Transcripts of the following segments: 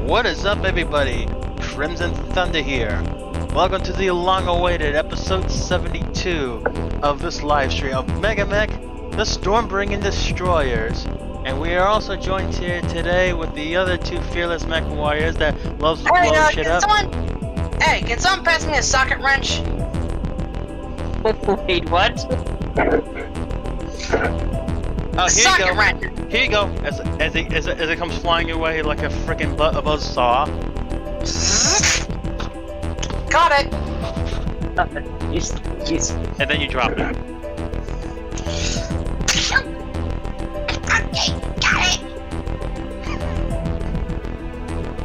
What is up, everybody? Crimson Thunder here. Welcome to the long-awaited episode 72 of this livestream of Megamek, the Stormbringing Destroyers. And we are also joined here today with the other two fearless mech warriors that loves to blow shit up. Can someone pass me a socket wrench? Wait, what? Oh, here you go. Wrench. Here you go. As it comes flying your way like a freaking buzzsaw. Got it. And then you drop it. Okay, got it.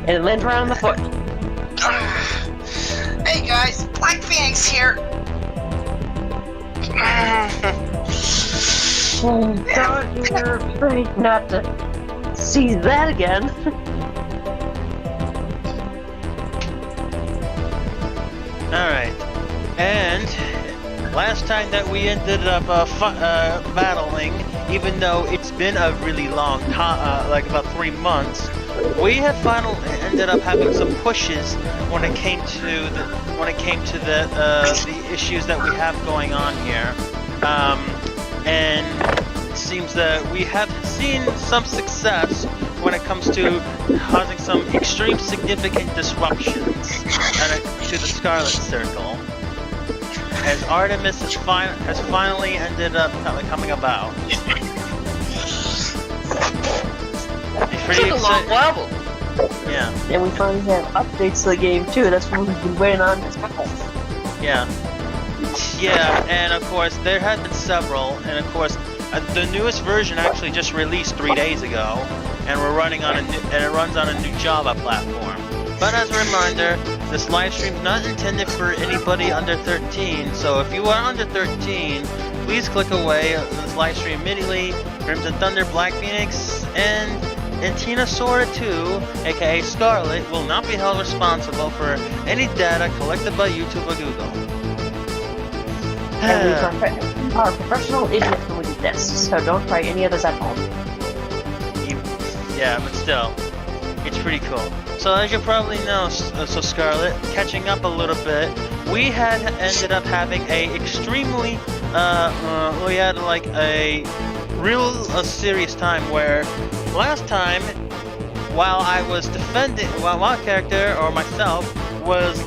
And it lands right on the foot. Hey guys, Black Phoenix here. God, you're afraid not to see that again. Alright, and last time that we ended up battling, even though it's been a really long time, like about 3 months, we had finally ended up having some pushes when it came to the issues that we have going on here, and it seems that we have seen some success when it comes to causing some extreme significant disruptions to the Scarlet Circle, as Artemis has finally ended up coming about. It's pretty exciting. Yeah. And we finally have updates to the game too. That's what we've been waiting on as well. Yeah. Yeah, and of course there have been several, and of course the newest version actually just released 3 days ago, and we're running on it runs on a new Java platform. But as a reminder, this live stream is not intended for anybody under 13, so if you are under 13, please click away this live stream immediately. Crimson Thunder, Black Phoenix, and Tina Sora 2, aka Scarlet, will not be held responsible for any data collected by YouTube or Google. And we are professional idiots when we do this, so don't try any others at home. Yeah, but still, it's pretty cool. So as you probably know, so Scarlet, catching up a little bit, we had ended up having a extremely, we had like a serious time where last time, while I was while my character or myself was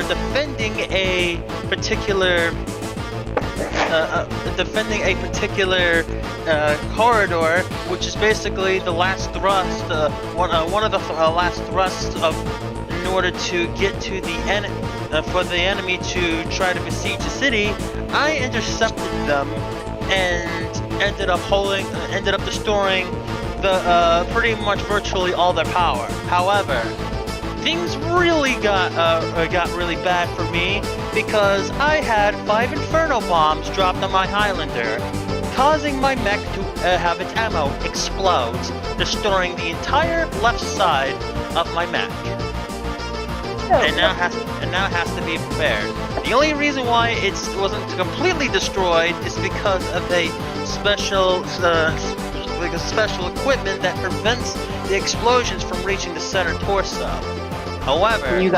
defending a particular corridor, which is basically the last thrust, one of the last thrusts in order to get to the for the enemy to try to besiege the city. I intercepted them and ended up destroying the pretty much virtually all their power. However, things really got really bad for me because I had 5 Inferno bombs dropped on my Highlander, causing my mech to have its ammo explode, destroying the entire left side of my mech. And now has to be repaired. The only reason why it wasn't completely destroyed is because of a special equipment that prevents the explosions from reaching the center torso. However, and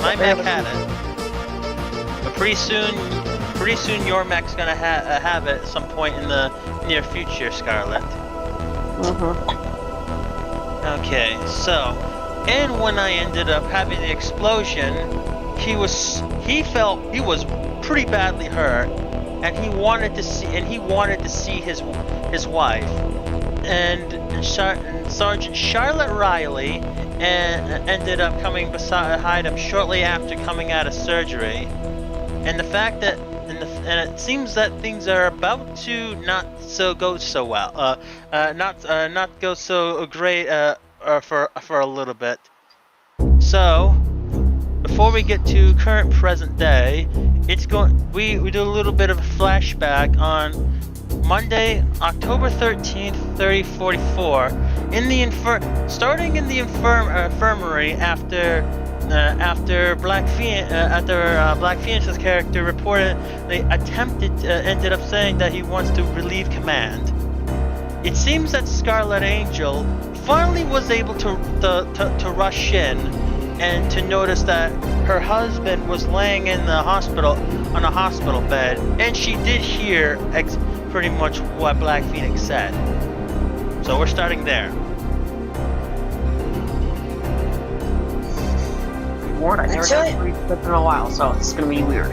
my mech had it. But pretty soon your mech's gonna have it at some point in the near future, Scarlet. Okay, so. And when I ended up having the explosion, he was pretty badly hurt, and he wanted to see his wife, and Sergeant Charlotte Riley ended up coming beside him shortly after coming out of surgery, and the fact that and it seems that things are about to not go so great. For a little bit. So before we get to current present day, we do a little bit of a flashback on Monday, October 13th, 3044, starting in the infirmary after Black Phoenix's character reportedly ended up saying that he wants to relieve command. It seems that Scarlet Angel finally was able to rush in and to notice that her husband was laying in the hospital on a hospital bed, and she did hear pretty much what Black Phoenix said. So we're starting there. Warren, I never Actually- done 3 clips in a while, so it's gonna be weird.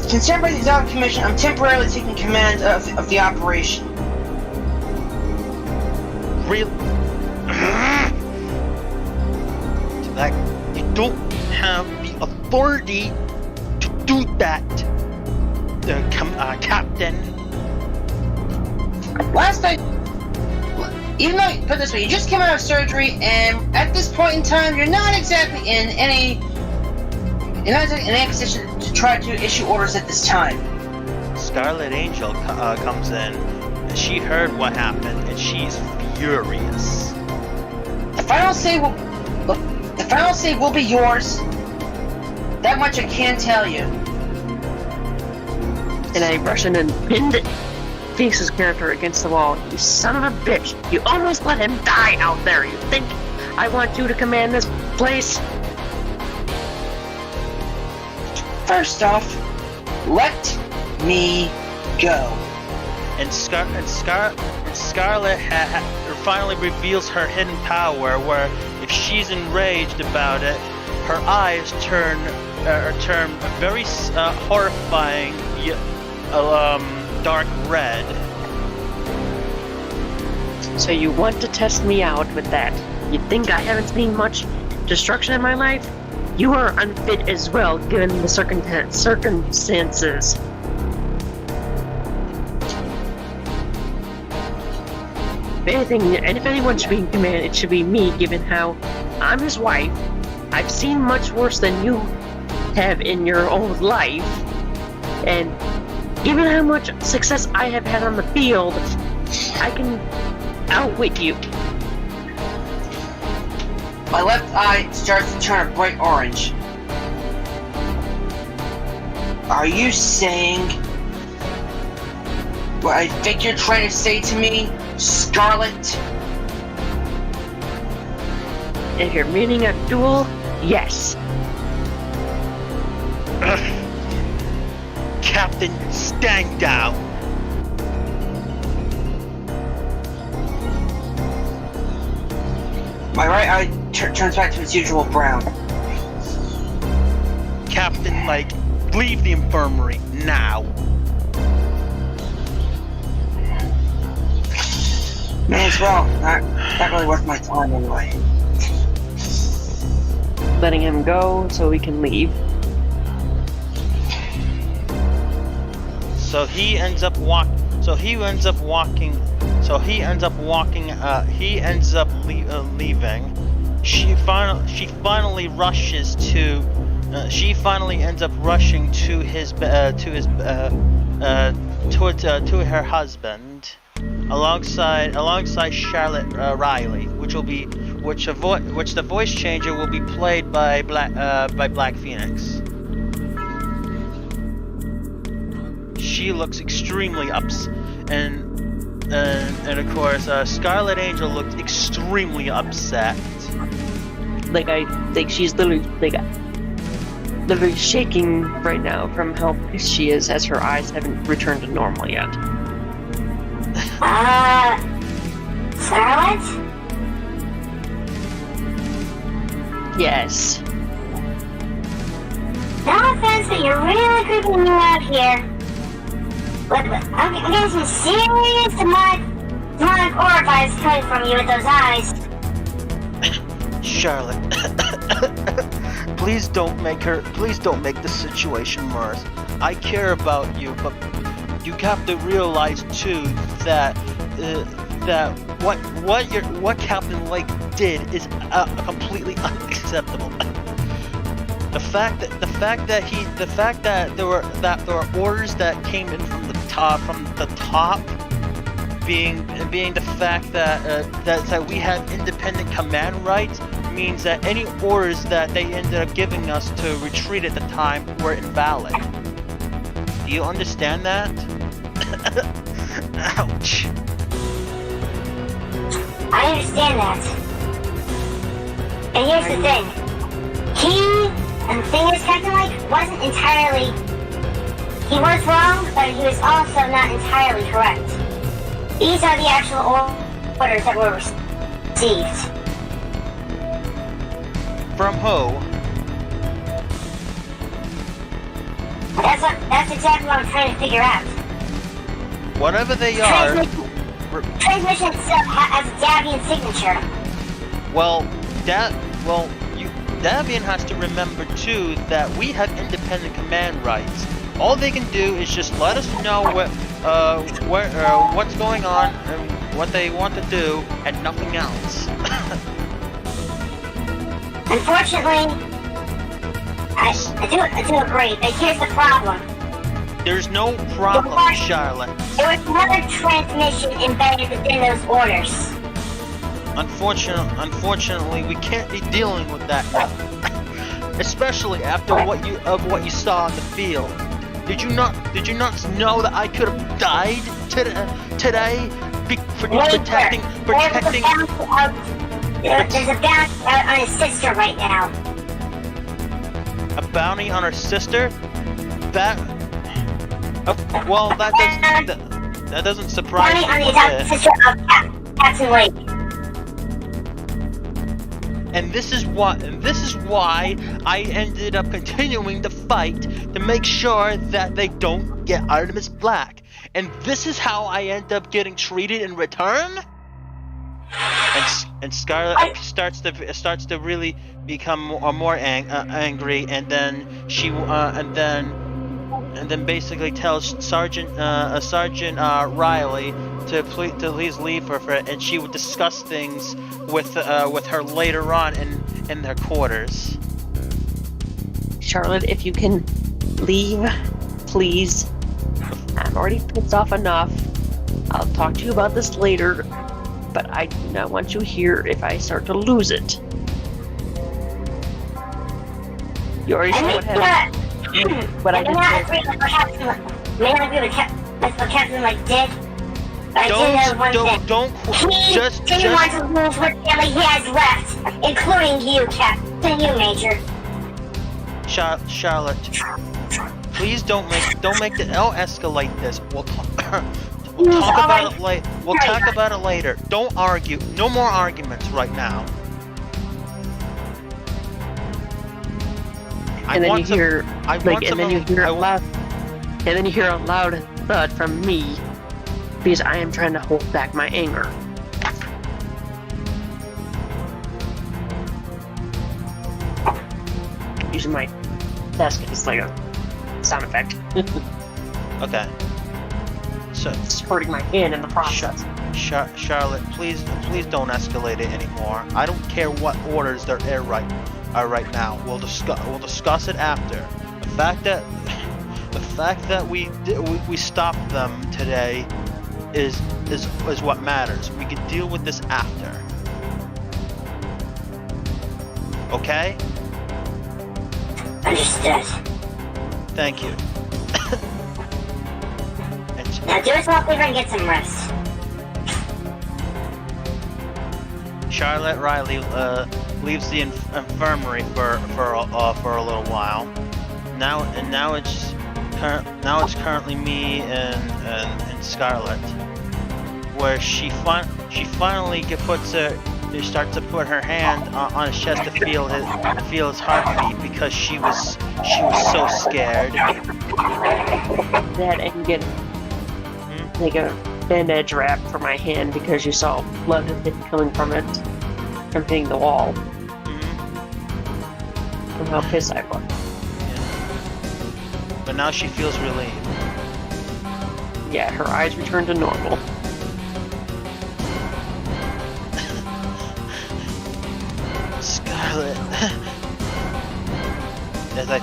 Concerned by the Exotic Commission, I'm temporarily taking command of the operation. Real. That you don't have the authority to do that, Captain. Last night, even though, put it this way, you just came out of surgery, and at this point in time, you're not exactly in any position to try to issue orders at this time. Scarlet Angel comes in, and she heard what happened, and she's furious. The final say will be yours. That much I can tell you. And I rush in and pinned Phoenix's character against the wall. You son of a bitch! You almost let him die out there! You think I want you to command this place? First off, let me go. And Scarlet finally reveals her hidden power, where if she's enraged about it, her eyes turn very horrifying, dark red. So you want to test me out with that? You think I haven't seen much destruction in my life? You are unfit as well, given the circumstances. If anything, and if anyone should be in command, it should be me, given how I'm his wife. I've seen much worse than you have in your old life, and given how much success I have had on the field, I can outwit you. My left eye starts to turn a bright orange. Are you saying what I think you're trying to say to me, Scarlet? If you're meaning a duel, yes. Captain, stand down. My right eye turns back to its usual brown. Captain, leave the infirmary now. May as well. Not really worth my time anyway. Letting him go so we can leave. So he ends up leaving. She finally ends up rushing to her husband, alongside Charlotte Riley, which the voice changer will be played by Black Phoenix. She looks extremely and of course Scarlet Angel looked extremely upset. She's literally shaking right now from how pissed she is, as her eyes haven't returned to normal yet. Scarlet? Yes. No offense, but you're really creeping me out here. But I'm getting some serious demonic aura vibes coming from you with those eyes. Charlotte, please don't make the situation worse. I care about you, but you have to realize too that what Captain Lake did is completely unacceptable. The fact that there were orders that came in from the top, being the fact that we have independent command rights, means that any orders that they ended up giving us to retreat at the time were invalid. Do you understand that? Ouch. I understand that. And here's the thing. And the thing is, Captain Lake wasn't entirely... He was wrong, but he was also not entirely correct. These are the actual orders that were received. From who? That's exactly what I'm trying to figure out. Whatever they are... Transmission itself has a Davian signature. Davian has to remember too that we have independent command rights. All they can do is just let us know what's going on and what they want to do, and nothing else. Unfortunately, I do agree, but here's the problem. There's no problem, Charlotte. There was another transmission embedded within those orders. Unfortunately, we can't be dealing with that, especially after what you saw in the field. Did you not know that I could have died today for protecting? There's a bounty out on his sister right now. A bounty on her sister? That doesn't surprise me. Bounty on the adopted sister of Captain Lake. And this is why I ended up continuing the fight to make sure that they don't get Artemis Black. And this is how I end up getting treated in return. And Scarlet starts to really become more angry, and then she and then basically tells Sergeant Riley to please leave her for it, and she would discuss things with her later on in their quarters. Charlotte, if you can leave, please. I'm already pissed off enough. I'll talk to you about this later, but I do not want you here if I start to lose it. You already saw what happened. What I may not agree with what Captain Lake did, but I do know one thing. He didn't want to lose what family he has left, including you, Captain, you, Major. Charlotte, please don't escalate this. We'll talk about it later. We'll talk about it later. Don't argue. No more arguments right now. And then you hear a loud thud from me because I am trying to hold back my anger. Using my desk as like a sound effect. Okay. So it's hurting my hand in the process. Charlotte, please don't escalate it anymore. I don't care what orders they're in right now. We'll discuss it after. The fact that we stopped them today is what matters. We can deal with this after. Okay? Understood. Thank you. Now do us a favor and get some rest. Charlotte Riley leaves the infirmary for a little while. Now it's currently me and Scarlet, where she finally starts to put her hand on his chest to feel his heartbeat, because she was so scared. That I can get like a bandage wrap for my hand because you saw blood coming from it from hitting the wall. From how pissed I was. Yeah. But now she feels relieved. Yeah, her eyes return to normal. Scarlet. I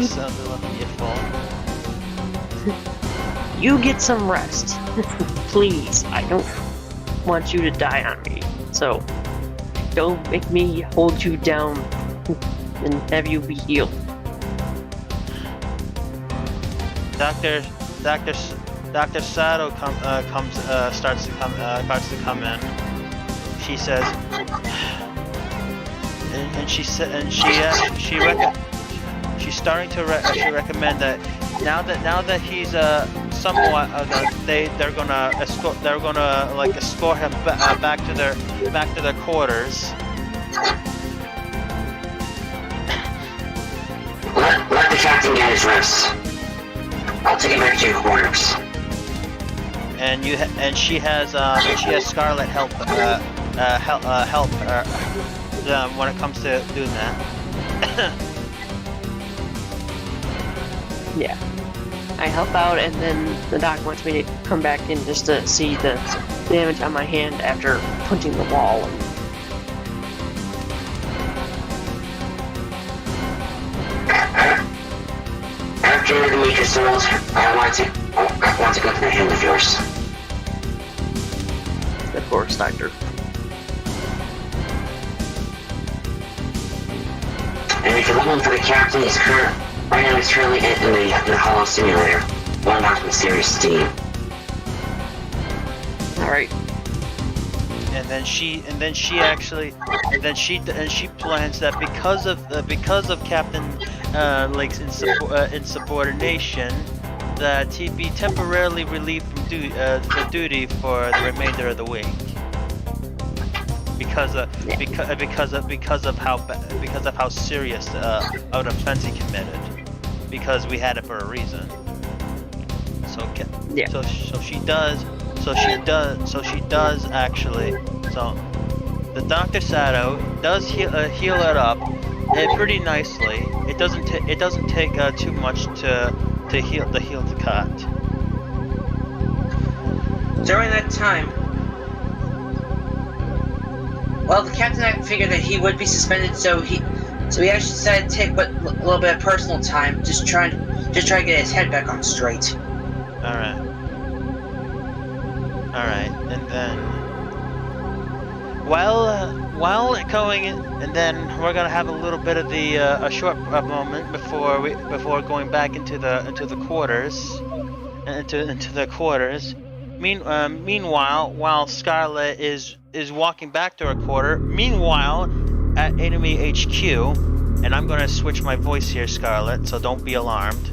sounded like an earful. You get some rest. Please, I don't want you to die on me. So, don't make me hold you down and have you be healed. Dr. Sato starts to come in. she says, and she said, and she's starting to recommend that now that he's somewhat they're gonna escort him back to their quarters. Let the captain get his rest. I'll take him back to your quarters. And she has Scarlet help her when it comes to doing that. Yeah. I help out, and then the doc wants me to come back in just to see the damage on my hand after punching the wall. After the week is sold, I want to go to the hand of yours. Of course, Doctor. And if you're looking for the captain, right now he's currently in the hollow simulator, one off from serious steam. All right. And then she plans that because of Captain Lake's insubordination, that he be temporarily relieved from duty for the remainder of the week. Because of how serious of offense he committed. Because we had it for a reason. So she does actually. So the Dr. Sato does heal it up pretty nicely. It doesn't take too much to heal the cut. During that time, well, the captain figured that he would be suspended, so he actually decided to take a little bit of personal time, just trying to get his head back on straight. All right, and then while going in, and then we're gonna have a little bit of a short moment before going back into the quarters, into the quarters. Meanwhile, while Scarlet is walking back to her quarter, meanwhile at enemy HQ, and I'm gonna switch my voice here, Scarlet, so don't be alarmed.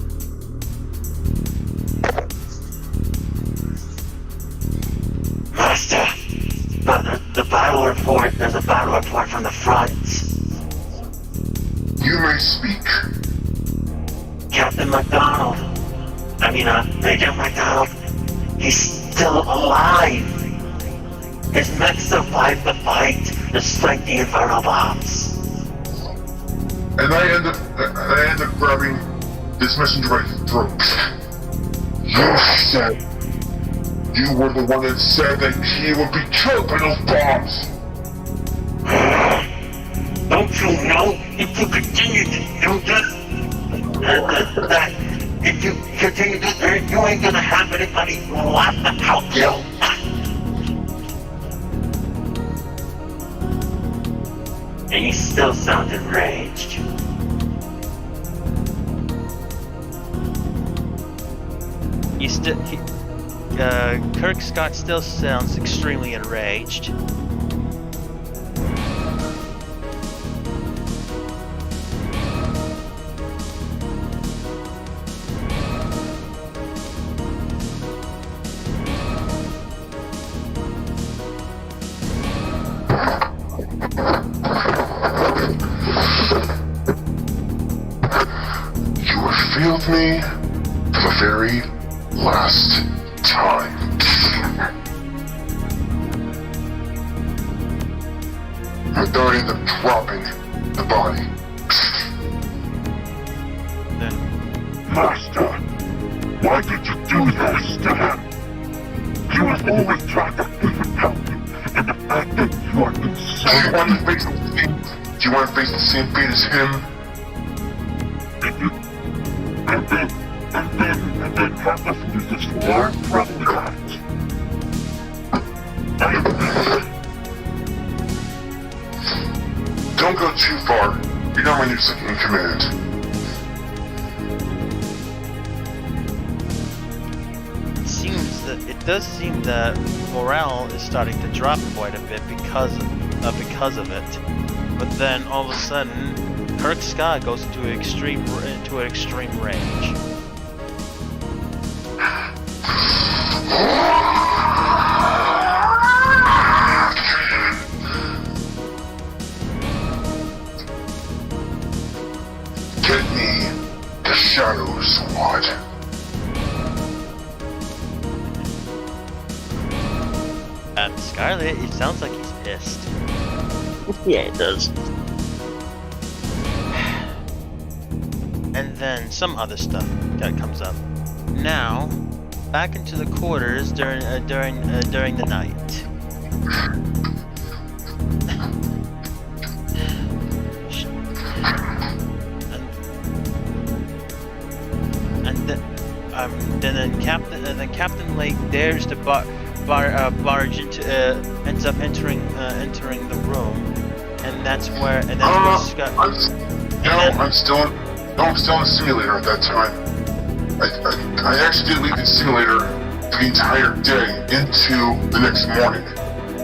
Master, the battle report. There's a battle report from the front. You may speak. Captain McDonald. Major McDonald. He's still alive. His men survived the fight, despite the infernal bombs. And I end up grabbing this messenger by his throat. You were the one that said that he would be killed by those bombs. Don't you know, if you continue to do this, that if you continue to do this, you ain't gonna have anybody left to help you. And he still sounds enraged. Kirk Scott still sounds extremely enraged. You have failed me for the very last time. I thought I ended up dropping the body. Master, why did you do this to him? He was always trying to help you, and the fact that you are concerned. Do you want to face the same fate as him? And then have us use this war? Probably not. Don't go too far. You're not my new second in command. does seem that morale is starting to drop quite a bit because of it. But then all of a sudden, Kirk Scott goes into an extreme rage. Get me the Shadow Squad. Scarlet, it sounds like he's pissed. Yeah, it does. And then some other stuff that comes up. Now, back into the quarters during the night. Then Captain Lake dares to barge into ends up entering the room, and that's where Scott. I'm still in the simulator at that time. I actually did leave the simulator for the entire day into the next morning.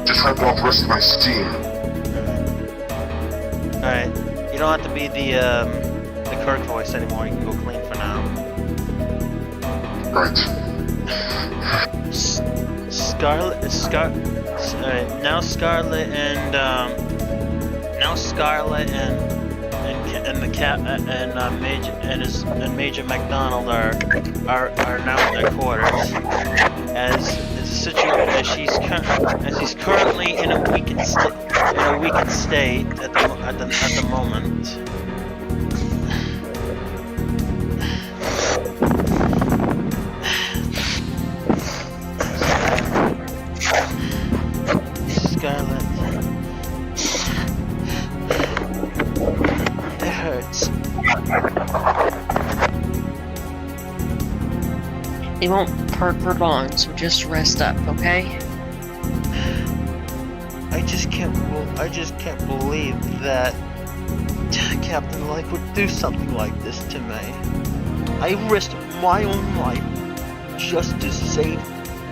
Just wiped off the rest of my steam. Alright. You don't have to be the Kirk voice anymore, you can go clean for now. Right. Scarlet and Major McDonald are now in their quarters as he's currently in a weakened state at the moment. Scarlet. It hurts. It won't hurt for long, so just rest up, okay? I just can't believe that Captain Lake would do something like this to me. I risked my own life just to save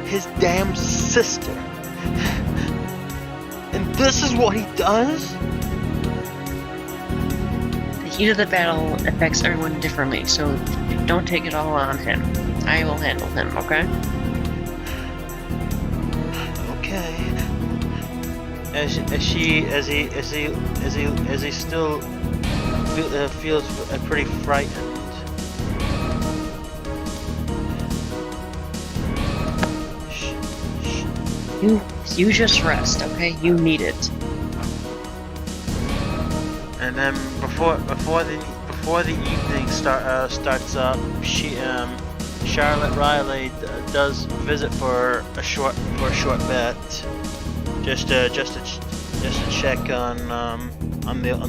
his damn sister. And this is what he does? The heat of the battle affects everyone differently, so don't take it all on him. I will handle him, okay? Okay. As he still feels pretty frightened. You just rest, okay? You need it. And then before the evening starts up, Charlotte Riley does visit for a short bit, just to check on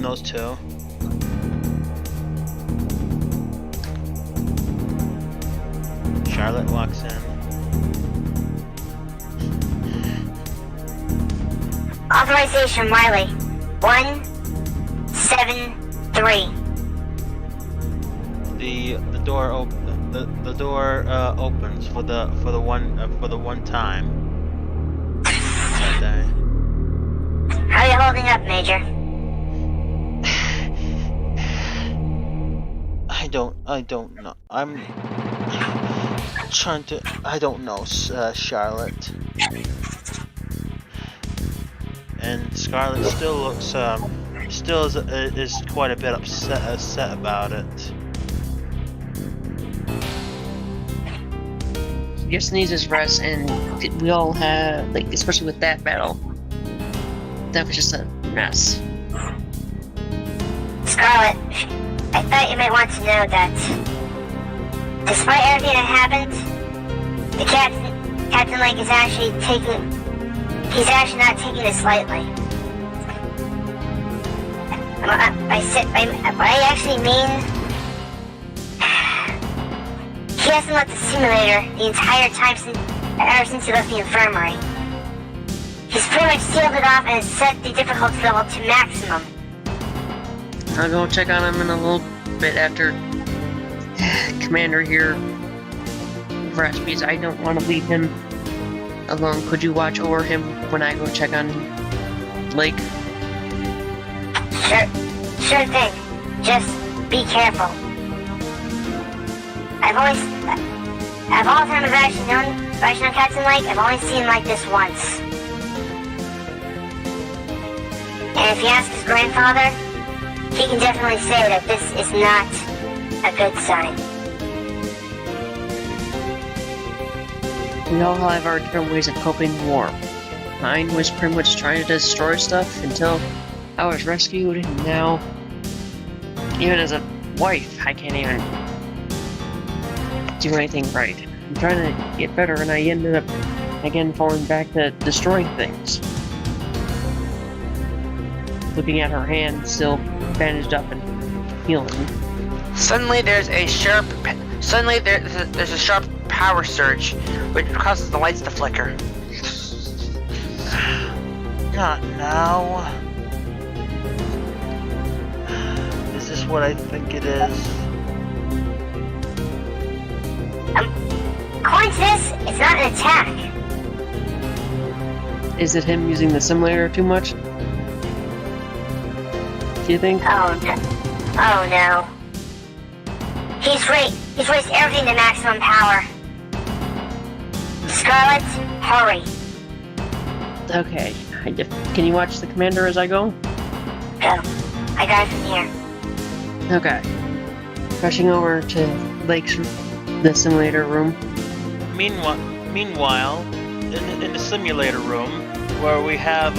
those two. Charlotte walks in. Authorization, Riley. 173. The door opens for the one time that day. How are you holding up, Major? I don't know. I'm trying to. I don't know, Charlotte. And Scarlet still looks is quite a bit upset about it. He just needs his rest, and we all have, like, especially with that battle, that was just a mess. Scarlet, I thought you might want to know that despite everything that happened, the Captain Lake is actually not taking this lightly. What I actually mean, he hasn't left the simulator the entire time ever since he left the infirmary. He's pretty much sealed it off and has set the difficulty level to maximum. I'll go check on him in a little bit after Commander here rest because I don't want to leave him alone. Could you watch over him when I go check on Lake? Sure thing. Just be careful. Of all the time I've actually known Captain Lake, I've only seen him like this once. And if you ask his grandfather, he can definitely say that this is not a good sign. We all have our different ways of coping in war. Mine was pretty much trying to destroy stuff until I was rescued, and now, even as a wife, I can't even do anything right. I'm trying to get better, and I ended up, again, falling back to destroying things. Looking at her hand, still bandaged up and healing. Suddenly there's a sharp power surge, which causes the lights to flicker. Not now. Is this what I think it is? According to this, it's not an attack. Is it him using the simulator too much? Do you think? Oh no. He's raised everything to maximum power. Scarlet, hurry. Okay. Can you watch the commander as I go? Go. I got it from here. Okay. Rushing over to Lake's the simulator room. Meanwhile, in the simulator room, where we have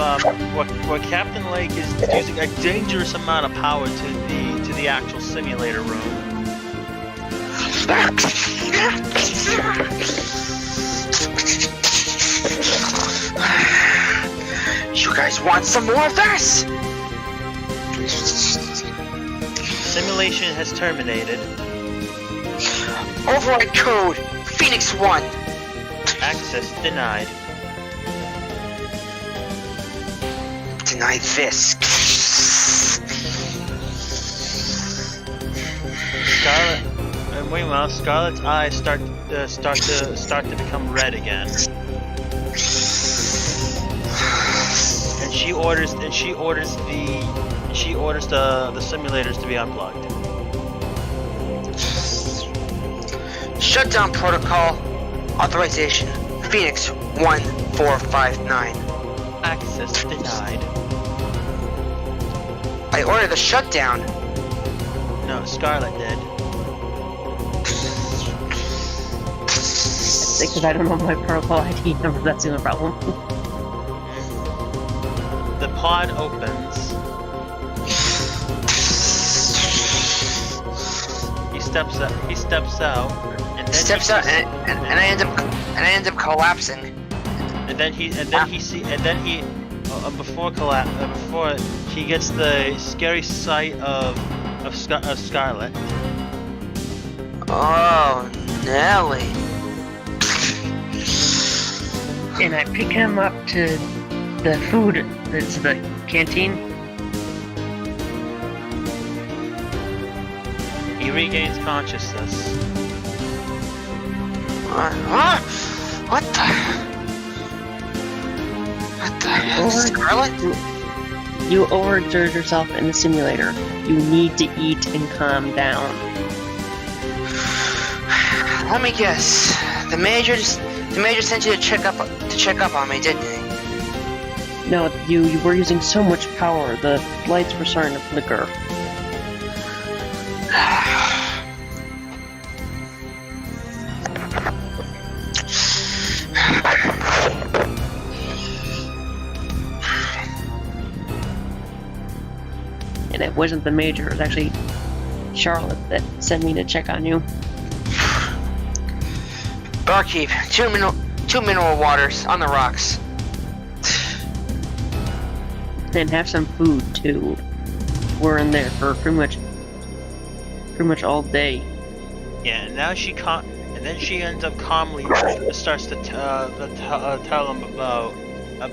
where Captain Lake is using a dangerous amount of power to the actual simulator room. You guys want some more of this? Simulation has terminated. Override code Phoenix 1. Access denied. Deny this. Scarlet. And meanwhile, Scarlet's eyes start to become red again. And she orders the simulators to be unplugged. Shutdown protocol authorization Phoenix 1459. Access denied. I ordered the shutdown. No, Scarlet did. Because I don't know my protocol ID number, that's the only problem. The pod opens. He steps out. And then I end up collapsing. Before he gets the scary sight of Scarlet. Oh, Nelly. And I pick him up to the food, to the canteen. He regains consciousness. What the hell? Scarlet? You overexerted yourself in the simulator. You need to eat and calm down. Let me guess. The major sent you to check up on me, didn't he? No, you were using so much power, the lights were starting to flicker. And it wasn't the major, it was actually Charlotte that sent me to check on you. Barkeep, two mineral waters on the rocks. And have some food too. We're in there for pretty much all day. Yeah, and now and then she ends up calmly starts to tell him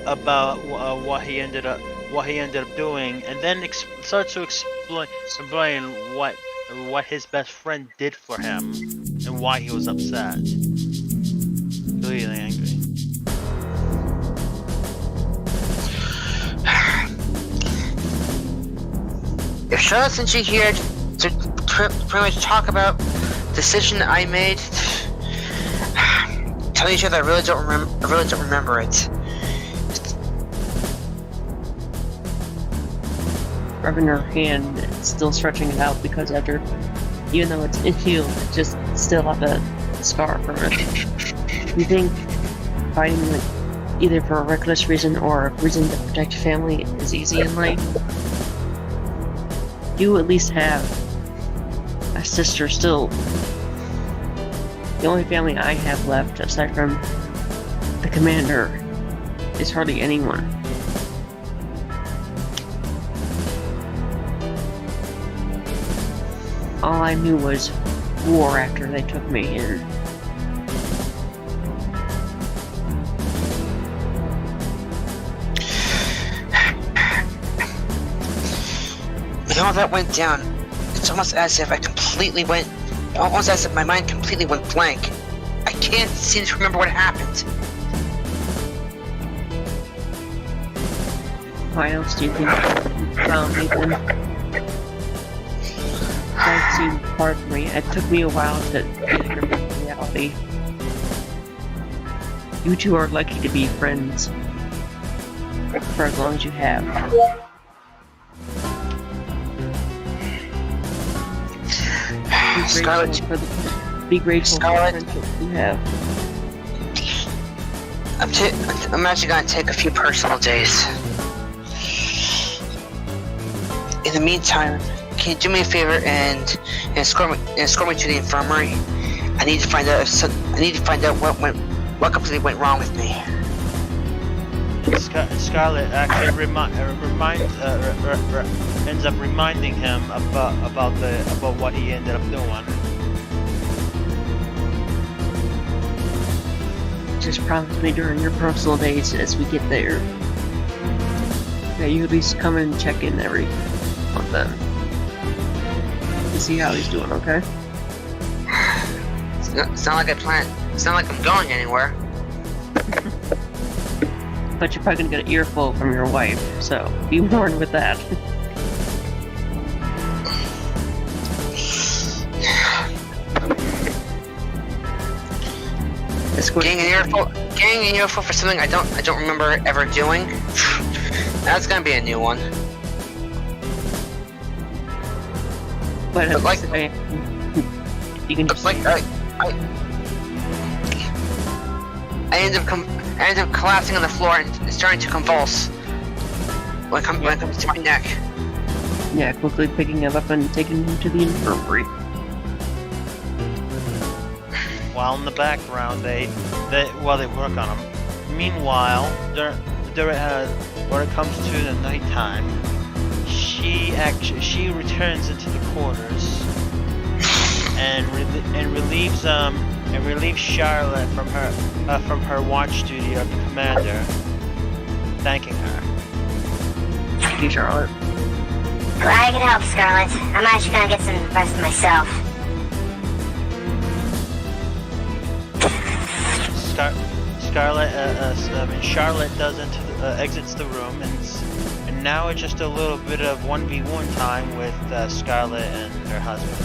about what he ended up doing, and then starts to explain what his best friend did for him and why he was upset. really angry. If Charlotte sent you here to pretty much talk about the decision I made, tell each other I really don't remember it. Rubbing her hand, still stretching it out because after, even though it's healed, it just still have a scar from it. You think fighting either for a reckless reason or a reason to protect your family is easy in life? You at least have a sister still. The only family I have left, aside from the commander, is hardly anyone. All I knew was war after they took me in. When all that went down, it's almost as if almost as if my mind completely went blank. I can't seem to remember what happened. Why else do you think you found me then? That seemed hard for me. It took me a while to get into reality. You two are lucky to be friends for as long as you have. Be grateful for the friendship you have. I'm actually gonna take a few personal days. In the meantime, can you do me a favor and escort me to the infirmary? I need to find out what completely went wrong with me. Scarlet actually ends up reminding him about what he ended up doing. Just promise me during your personal days as we get there that you at least come and check in every month then. To see how he's doing, okay? It's not like I planned. It's not like I'm going anywhere. But you're probably gonna get an earful from your wife, so be warned with that. Getting an earful for something I don't remember ever doing. That's gonna be a new one. But like, you can just like I ended up collapsing on the floor and starting to convulse when it comes to my neck. Yeah, quickly picking him up and taking him to the infirmary. While in the background, they work on him. Meanwhile, when it comes to the nighttime, she returns into the quarters and relieves Charlotte from her watch duty of the commander, thanking her. Thank you, Charlotte. Glad I could help, Scarlet. I'm actually gonna get some rest myself. Charlotte exits the room, and now it's just a little bit of 1v1 time with Scarlet and her husband.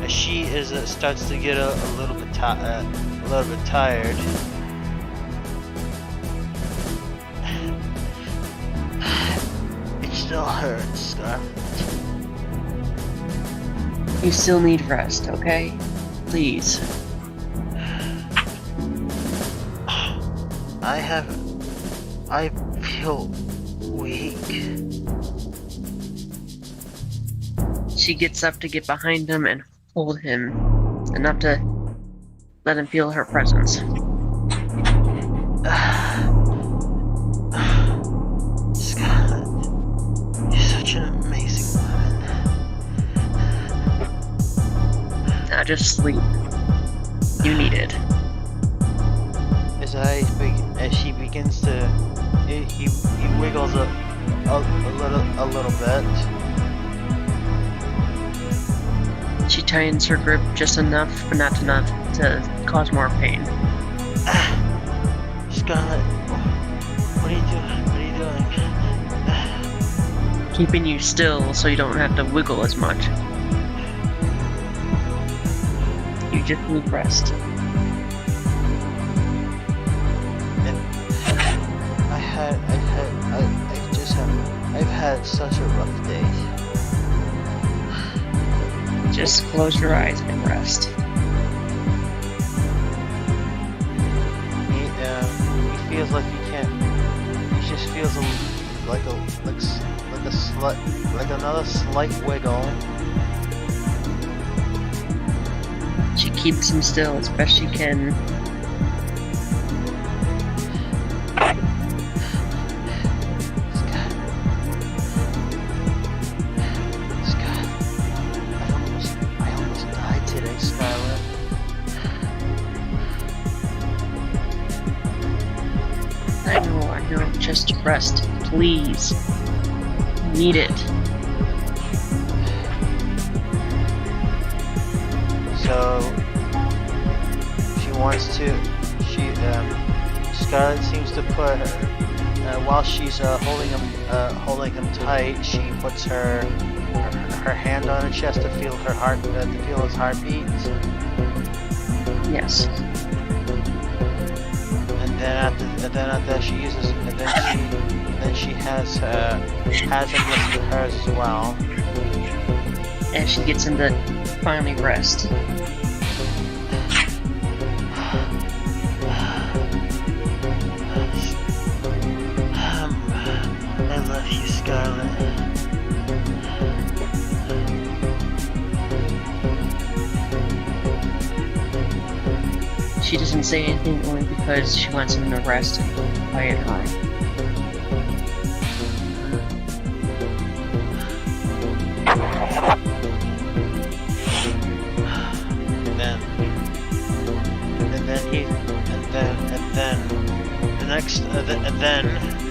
As she starts to get a little bit tired. It still hurts, Scarlet. You still need rest, okay? Please. I feel weak. She gets up to get behind him and hold him, enough to let him feel her presence. Scarlet, you're such an amazing woman. Now just sleep. You need it. As she begins to, he wiggles a little bit. She tightens her grip just enough, but not enough to cause more pain. Scarlet, what are you doing? What are you doing? Keeping you still so you don't have to wiggle as much. You just need rest. I've had such a rough day. Just close your eyes and rest. He feels like he can't. He just feels like another slight wiggle. She keeps him still as best she can. I almost died today, Scarlet. I know, just rest, please. Need it. So she wants to. Scarlet seems to put her while she's holding him tight. She puts her hand on her chest to feel her heart, to feel his heartbeat. Yes. And then after she uses, then she has him listen to hers as well. And she gets him to finally rest. I love you, Scarlet. She doesn't say anything only because she wants him to rest and quiet her.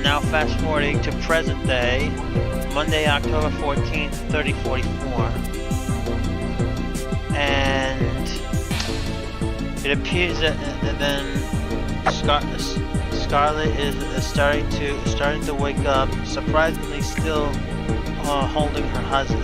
Now fast forwarding to present day, Monday, October 14th, 3044. And it appears that then Scarlet is starting to wake up, surprisingly still holding her husband.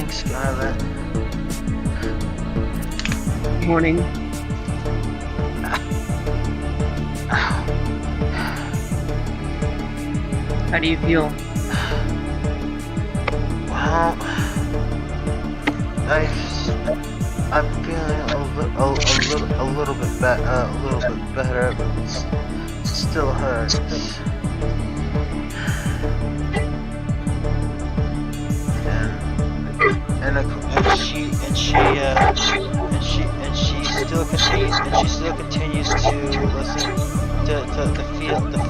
Scarlet. Morning. How do you feel? Well, I'm feeling a little bit better, but it still hurts. And she still continues to listen to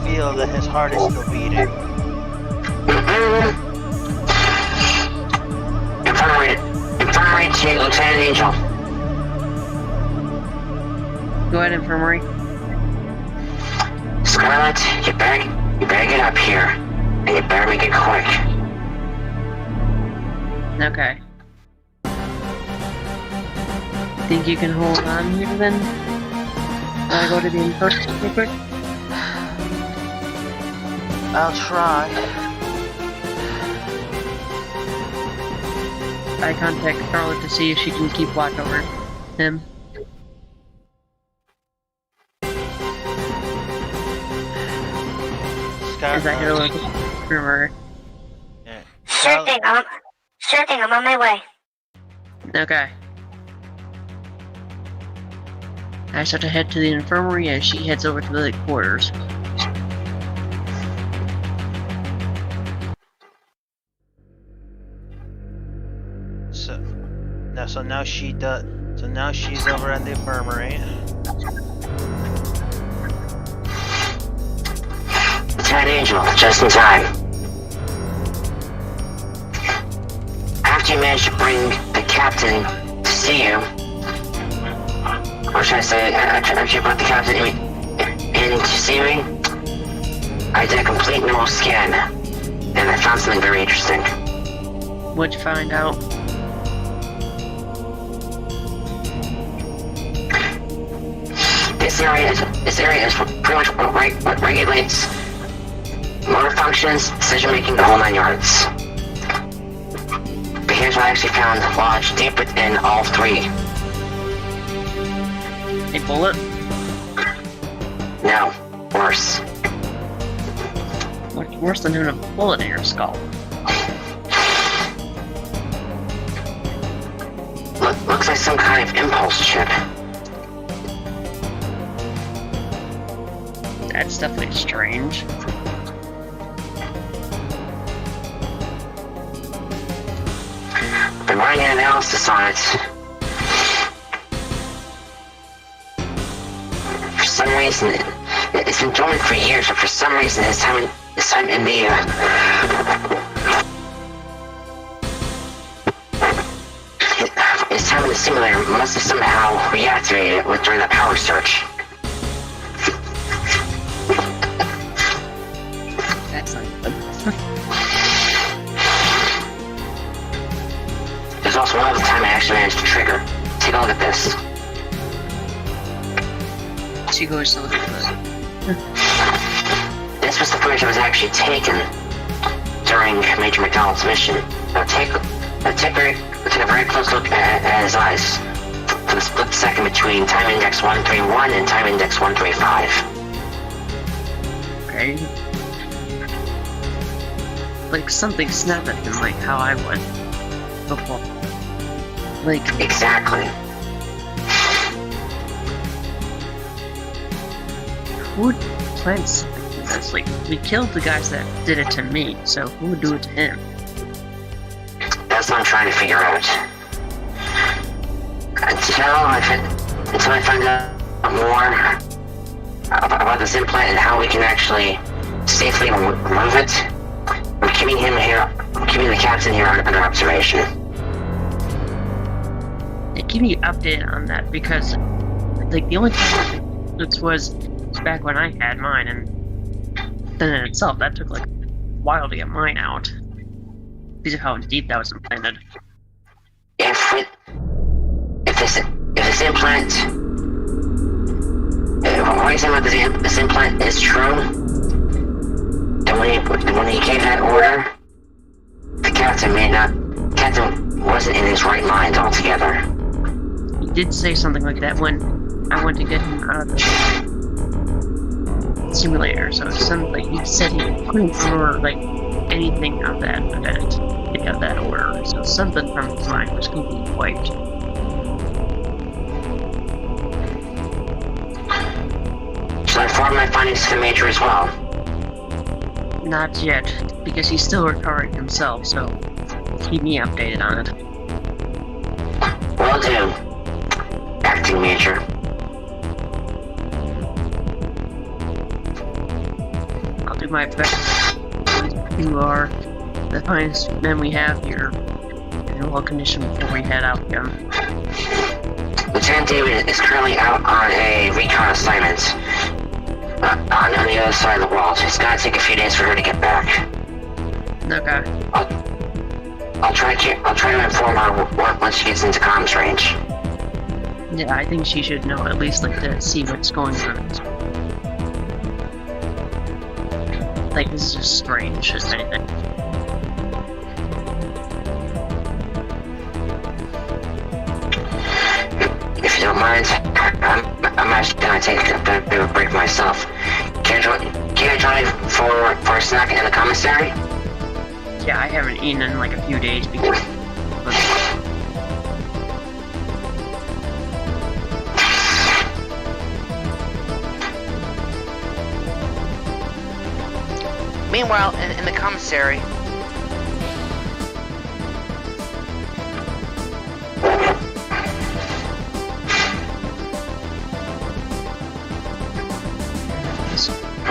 feel that his heart is still beating. Infirmary to Lieutenant Angel. Go ahead, infirmary. Scarlet, you better get up here, and you better make it quick. Okay. Think you can hold on here then? Wanna go to the infirmary real quick? I'll try. I contact Charlotte to see if she can keep watch over him. As I head over to the infirmary. Yeah. Sure thing, I'm on my way. Okay. I start to head to the infirmary as she heads over to the quarters. So now she does. So now she's over at the infirmary. Lieutenant Angel, just in time. after you managed to bring the captain to see you, or should I say, after you brought the captain in to see me, I did a complete neural scan, and I found something very interesting. What'd you find out? This area is pretty much what regulates motor functions, decision making, the whole 9 yards. But here's what I actually found lodged deep within all 3. A bullet? No, worse. What's worse than having a bullet in your skull? Looks like some kind of impulse chip. That's definitely strange. Been running an analysis on it. For some reason, it's been dormant for years, but for some reason, this time in the simulator must have somehow reactivated it during the power surge. That's not good. There's also one other time I actually managed to trigger. Take a look at this. She goes to look at this. This was the footage that was actually taken during Major McDonald's mission. Now take a very close look at his eyes for the split second between time index 131 and time index 135. Okay. Like something snapped at him, like how I would before. Like, Exactly. who would plan something like this? Like, we killed the guys that did it to me, so who would do it to him? That's what I'm trying to figure out. Until I find out more about this implant and how we can actually safely remove it, I'm keeping the captain here under observation. Yeah, keep me updated on that, because, like, the only time this was back when I had mine, and then in itself, that took, like, a while to get mine out. Because of how deep that was implanted. If this implant, what you're saying about this implant is true, and when he gave that order, the captain wasn't in his right mind altogether. He did say something like that when I went to get him out of the simulator, so it sounded like he said he couldn't remember, like, anything of that event, of that order, so something from his mind was completely wiped. Should I forward my findings to the Major as well? Not yet, because he's still recovering himself, so keep me updated on it. Will do. Acting Major. I'll do my best. You are the finest men we have here, in well condition before we head out again. Lieutenant David is currently out on a recon assignment on the other side of the world. It's gonna take a few days for her to get back. Okay. I'll try to inform her once she gets into comms range. Yeah, I think she should know, at least, like, to see what's going on. Like, this is just strange, if anything. If you don't mind, I'm actually gonna take a bit of a break myself. Can you join me for a snack in the commissary? Yeah, I haven't eaten in, like, a few days because... Meanwhile, in the commissary,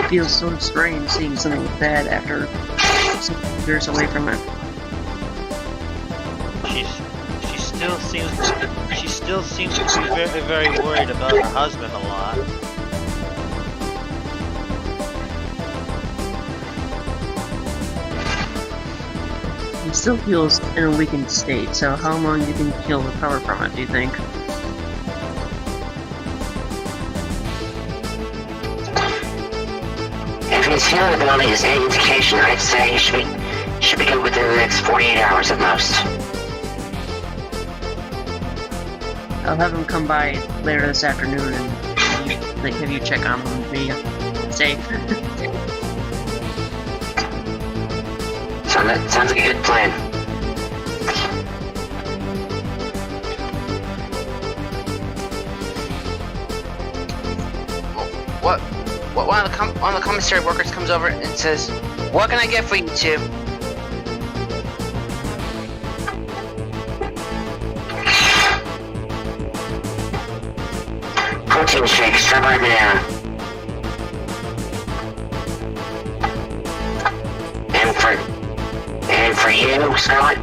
It feels so strange seeing something like that after some years away from it. she still seems to be very, very worried about her husband a lot. He still feels in a weakened state, so how long do you think he'll recover from it, do you think? If his healing ability is any indication, I'd say he should be good within the next 48 hours at most. I'll have him come by later this afternoon and like have you check on him and be safe. Sounds like a good plan. What one of the commissary workers comes over and says, "What can I get for you two?" Protein shake, strawberry banana. And for you, Scarlet?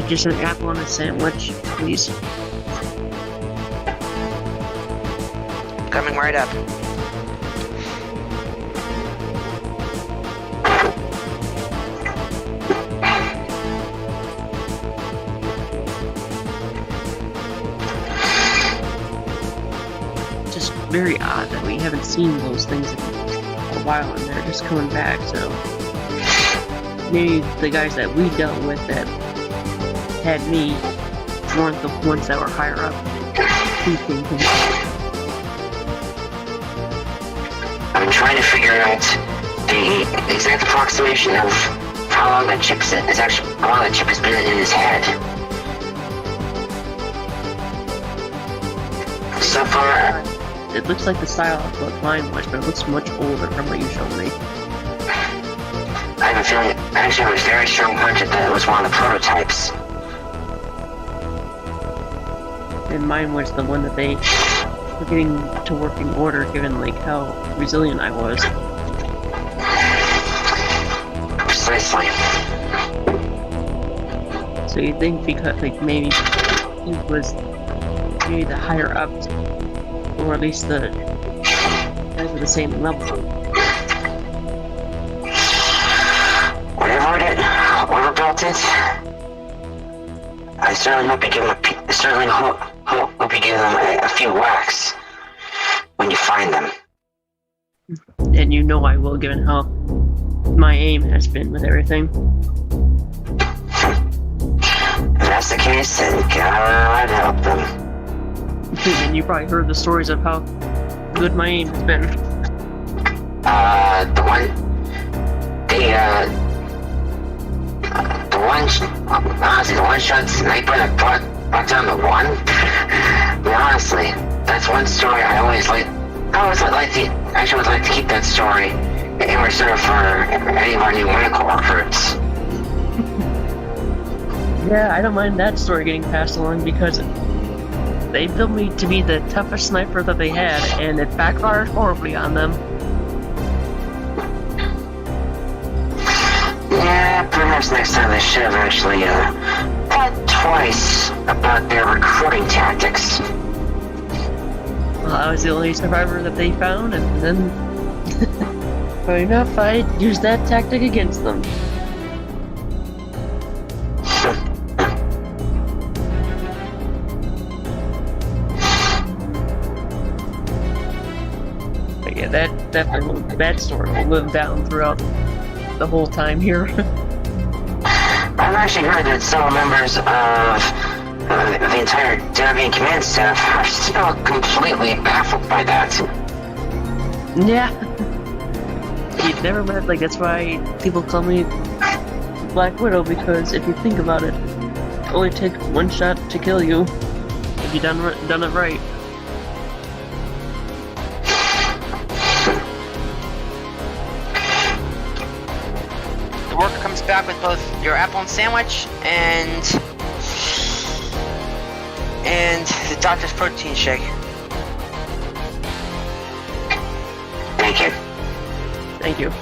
Just an apple and a sandwich, please. Coming right up. Just very odd that we haven't seen those things in a while and they're just coming back, so maybe the guys that we dealt with that had me weren't the ones that were higher up. I'm trying to figure out the exact approximation of how long that chip has been in his head. So far, It looks like the style of what mine was, but it looks much older from what you showed me. I have a feeling, I actually have a very strong hunch that it was one of the prototypes. And mine was the one that they were getting to working order, given like how resilient I was. Precisely. So you think because like maybe he was maybe the higher up, or at least the guys at the same level. Whatever built it, I certainly hope you give them hope you give them a few whacks when you find them. And you know I will, given how my aim has been with everything. If that's the case, then God help them. And you probably heard the stories of how good my aim has been. The one-shot sniper that brought down the one? But honestly, that's one story I would like to keep that story in reserve for any of our new medical recruits. Yeah, I don't mind that story getting passed along because they built me to be the toughest sniper that they had, and it backfired horribly on them. Yeah, perhaps next time they should have actually thought twice about their recruiting tactics. Well, I was the only survivor that they found, and then, fair enough, I used that tactic against them. But yeah, that story will live down throughout the whole time here. I've actually heard that several members of the entire Deviant command staff are still completely baffled by that. Yeah. You've never met, like, that's why people call me Black Widow, because if you think about it, it only takes one shot to kill you if you done it right. The worker comes back with both your apple and sandwich and the doctor's protein shake. Thank you. Thank you.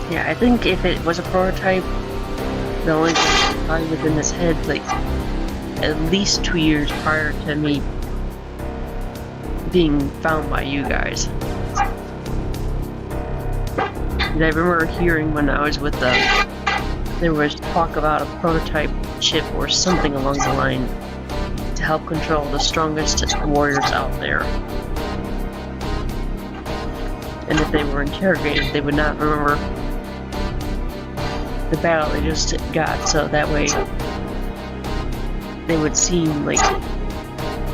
Yeah, I think if it was a prototype, the only thing probably within his head, like, at least 2 years prior to me being found by you guys. And I remember hearing when I was with them, there was talk about a prototype chip or something along the line to help control the strongest warriors out there. And if they were interrogated, they would not remember the battle they just got, so that way they would seem like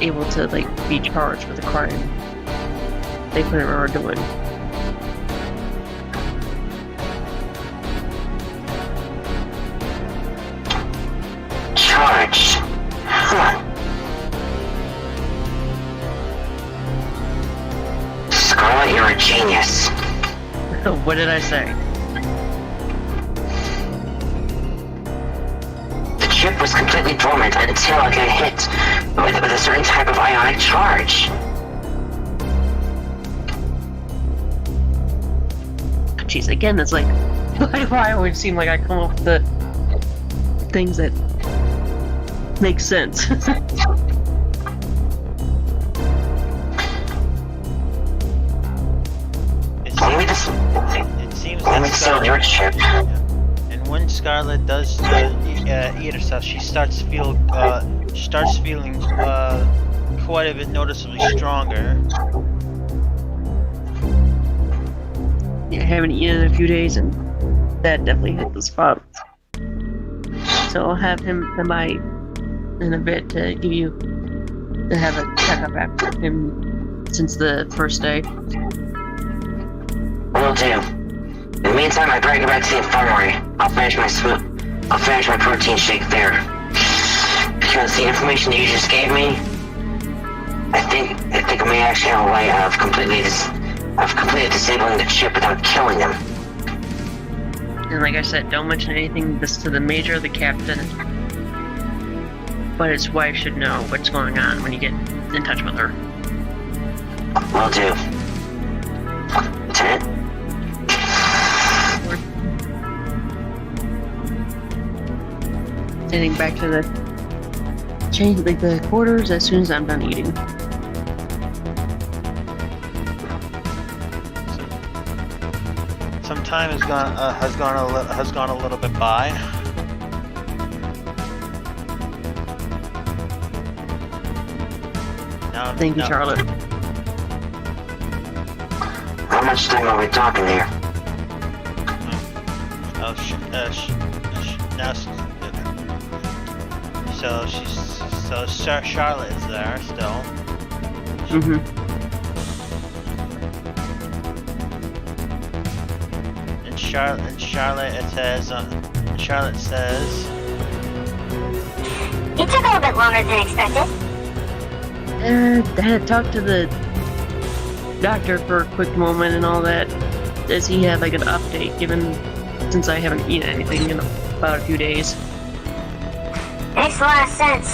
able to like be charged with a crime they couldn't remember doing. Charged? Huh. Scarlet, you're a genius. What did I say? The chip was completely dormant until I got hit with a certain type of ionic charge. Jeez, again, it's like, why I always seem like I come up with the things that make sense. It seems Only that sell your chip. and when Scarlet does eat herself, she starts feeling quite a bit noticeably stronger. Yeah, I haven't eaten in a few days, and that definitely hit the spot. So I'll have him come by in a bit to have a checkup after him since the first day. Will do. In the meantime, I better go back to the infirmary. I'll finish my protein shake there. Because the information you just gave me, I think I may actually have a way of completely disabling the chip without killing him. And like I said, don't mention anything this to the major or the captain. But his wife should know what's going on when you get in touch with her. Will do. Lieutenant? Heading back to the quarters as soon as I'm done eating. Some time has gone a little bit by. Thank you, Charlotte. How much time are we talking here? Charlotte is there still. Mm-hmm. And Charlotte says, It took a little bit longer than expected. I had talked to the doctor for a quick moment and all that. Does he have like an update given since I haven't eaten anything in about a few days? Makes a lot of sense.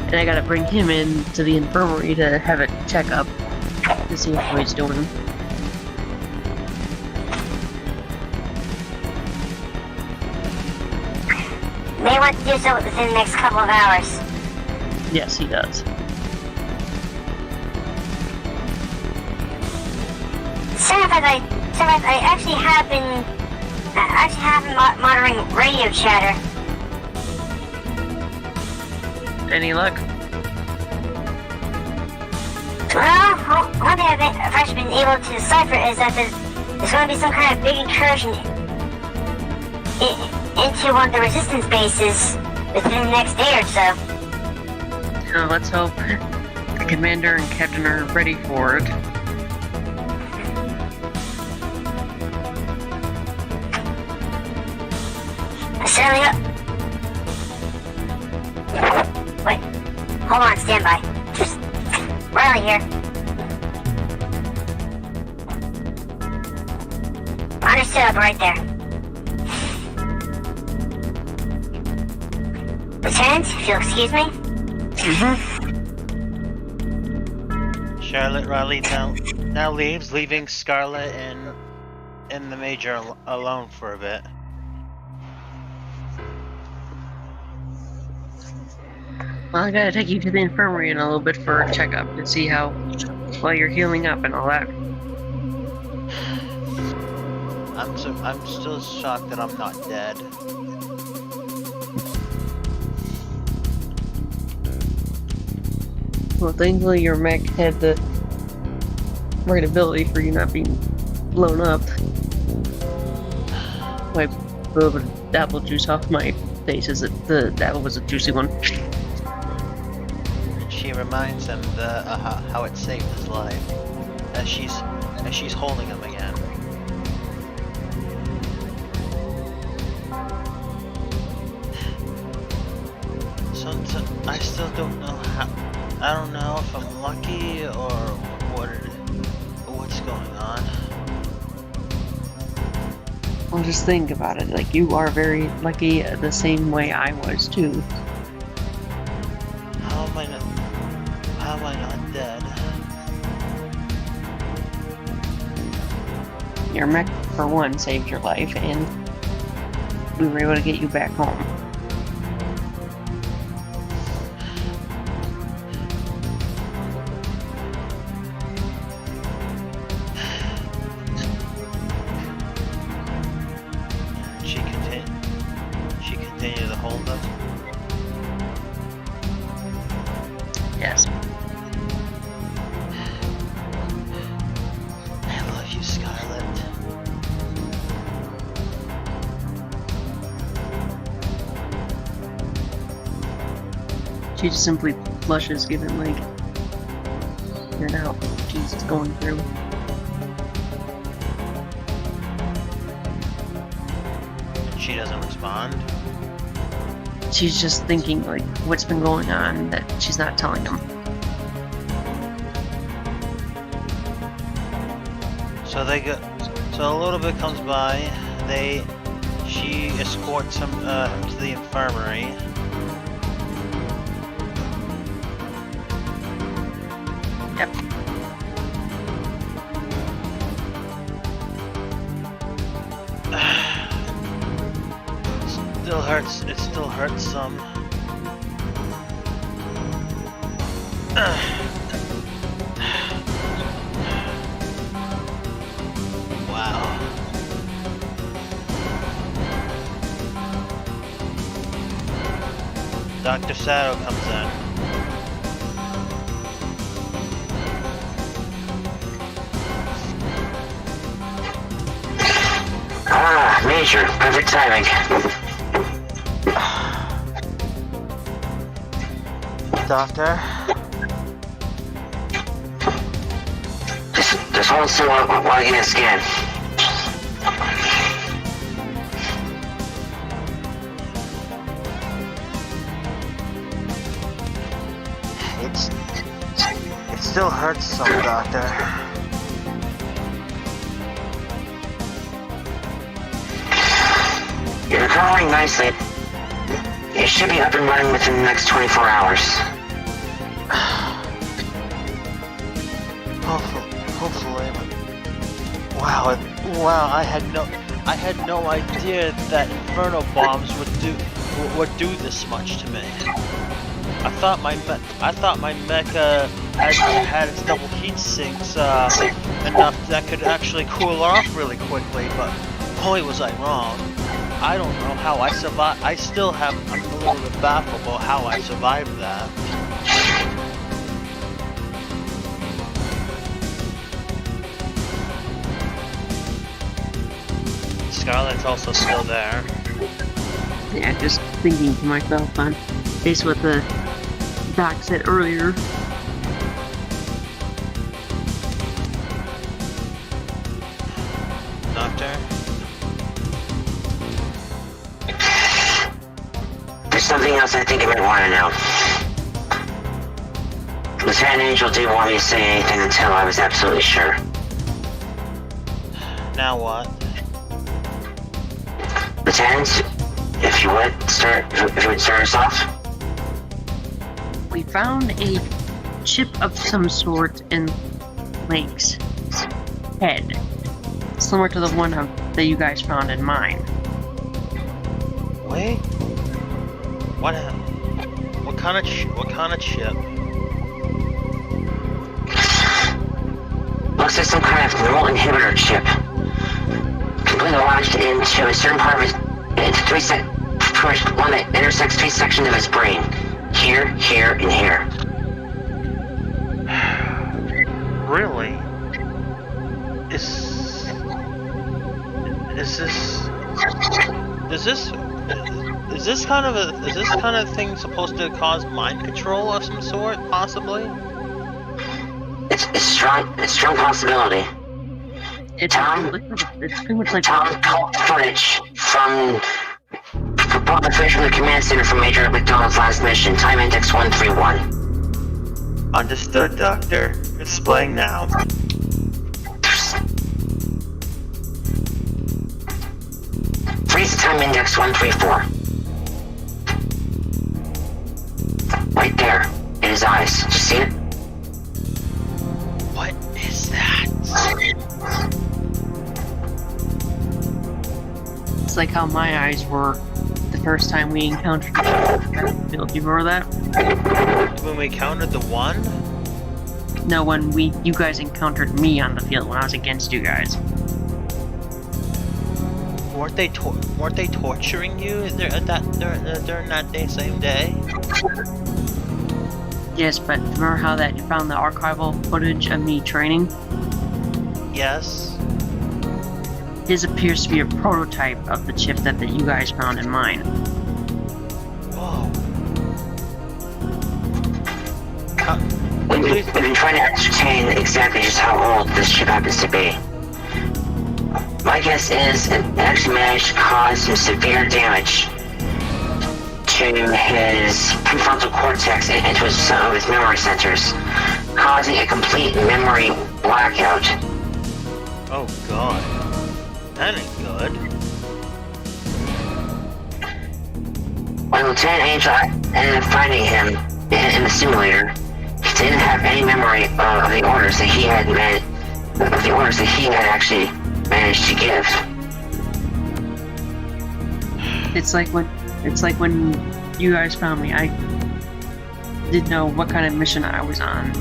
And I gotta bring him in to the infirmary to have a checkup to see how he's doing. May want to do so within the next couple of hours. Yes, he does. I actually have been monitoring radio chatter. Any luck? Well, one thing I've actually been able to decipher is that there's going to be some kind of big incursion into one of the resistance bases within the next day or so. Let's hope the commander and captain are ready for it. Certainly up. Wait, hold on, stand by. Just Riley here. Understood, I'll be right there. Lieutenant, if you'll excuse me. Charlotte Riley now leaves, leaving Scarlet and the Major alone for a bit. Well, I gotta take you to the infirmary in a little bit for a checkup to see how well you're healing up and all that. I'm still shocked that I'm not dead. Well, thankfully your mech had the right ability for you not being blown up. Wipe a little bit of apple juice off my face as the apple was a juicy one. She reminds him how it saved his life as she's holding him again. So I still don't know how. I don't know if I'm lucky or what's going on. Well, just think about it. Like, you are very lucky the same way I was, too. How am I not dead? Your mech, for one, saved your life, and we were able to get you back home. She continued to hold them. Yes. I love you, Scarlet. She just simply blushes, given, like, you're now she's going through. She doesn't respond. She's just thinking, like, what's been going on that she's not telling him. So so a little bit comes by. She escorts him to the infirmary. Yep. Still hurts. It still hurts some. Wow. Dr. Sato comes in. Ah, Major, perfect timing. Doctor? Just hold still while I get a scan. It still hurts some, Doctor. You're recovering nicely. It should be up and running within the next 24 hours. Hopefully. Wow, I had no idea that inferno bombs would do this much to me. I thought my mecha had its double heat sinks enough that could actually cool off really quickly, but boy was I wrong. I don't know how I survived. I'm a little bit baffled about how I survived that. Scarlet's also still there. Yeah, just thinking to myself on based what the doc said earlier. Doctor? There's something else I think you might want to know. Lieutenant Angel didn't want me to say anything until I was absolutely sure. Now what? Lieutenant, if you would start us off. We found a chip of some sort in Lake's head, similar to the one that you guys found in mine. Wait. What kind of chip? Looks like some kind of neural inhibitor chip. Completely lodged into a certain part of his, one that intersects 3 sections of his brain. Here, here, and here. Really? Is this kind of thing supposed to cause mind control of some sort, possibly? It's strong possibility. It's pretty much like Tom called footage from the command center from Major McDonald's last mission, time index 131. Understood, Doctor. Displaying now. Freeze time index 134. Right there, in his eyes. Did you see it? What is that? It's like how my eyes were the first time we encountered the battlefield. You remember that? When we counted the one? No, when you guys encountered me on the field when I was against you guys. Weren't they torturing you during that same day? Yes, but remember how that you found the archival footage of me training? Yes. His appears to be a prototype of the chip that you guys found in mine. Whoa. We've been trying to ascertain exactly just how old this chip happens to be. My guess is it actually managed to cause some severe damage to his prefrontal cortex and to some of his memory centers, causing a complete memory blackout. Oh god. That ain't good. When Lieutenant Angel ended up finding him in the simulator, he didn't have any memory of the orders that he had actually managed to give. It's like when you guys found me, I didn't know what kind of mission I was on.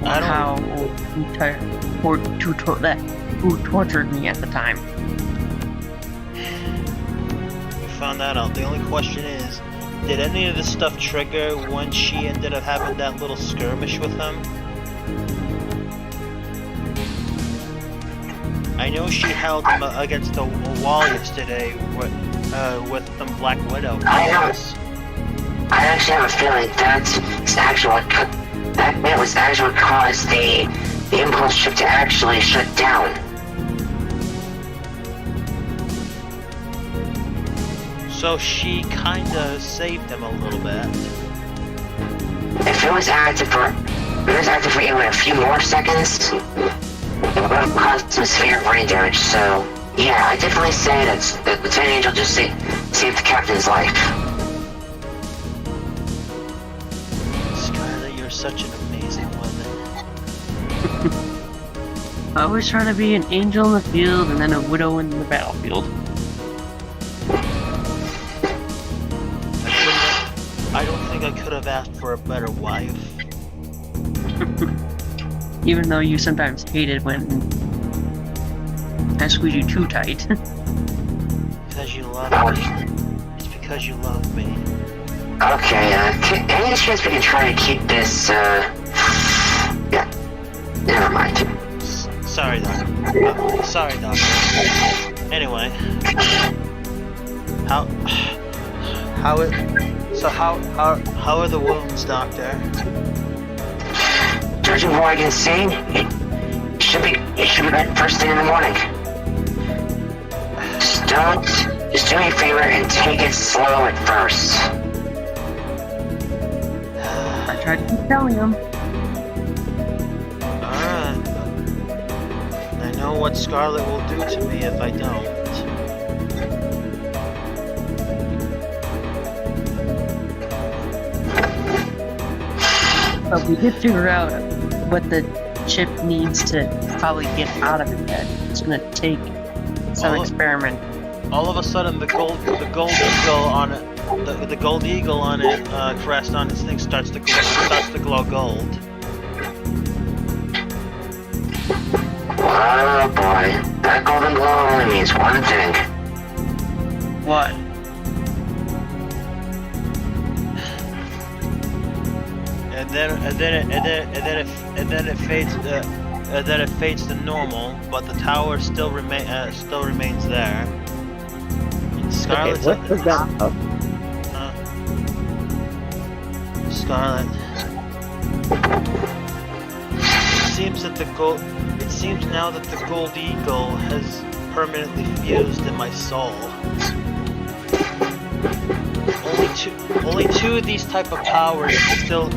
I don't- Who tortured me at the time. We found that out. The only question is, did any of this stuff trigger when she ended up having that little skirmish with him? I know she held him against the wall yesterday with some Black Widow. I actually have a feeling that was actually what caused the impulse chip to actually shut down. So she kinda saved him a little bit. If it was active for even a few more seconds, it would have caused some severe brain damage. So yeah, I definitely say that Lieutenant Angel just saved the captain's life. Skylar, you're such an amazing woman. Always trying to be an angel in the field and then a widow in the battlefield. I don't think I could have asked for a better wife. Even though you sometimes hated when I squeeze you too tight. Because you love me. It's because you love me. Okay, any chance we can try to keep this, yeah, never mind. Sorry, Doctor. Sorry, Doctor. Anyway. How are the wounds, Doctor? Judging from what I can see, it should be back first thing in the morning. Just do me a favor and take it slow at first. I tried to keep telling him. Alright. I know what Scarlet will do to me if I don't. But we did figure out what the chip needs to probably get out of it. It's gonna take some experiment. All of a sudden, the gold eagle on it, the gold eagle on it, crest on its thing starts to glow gold. Oh boy, that golden glow only means one thing. What? And then it fades to normal, but the tower still remains there. And Scarlet's Okay, what was that? Scarlet. It seems now that the gold eagle has permanently fused in my soul. Only two of these type of powers still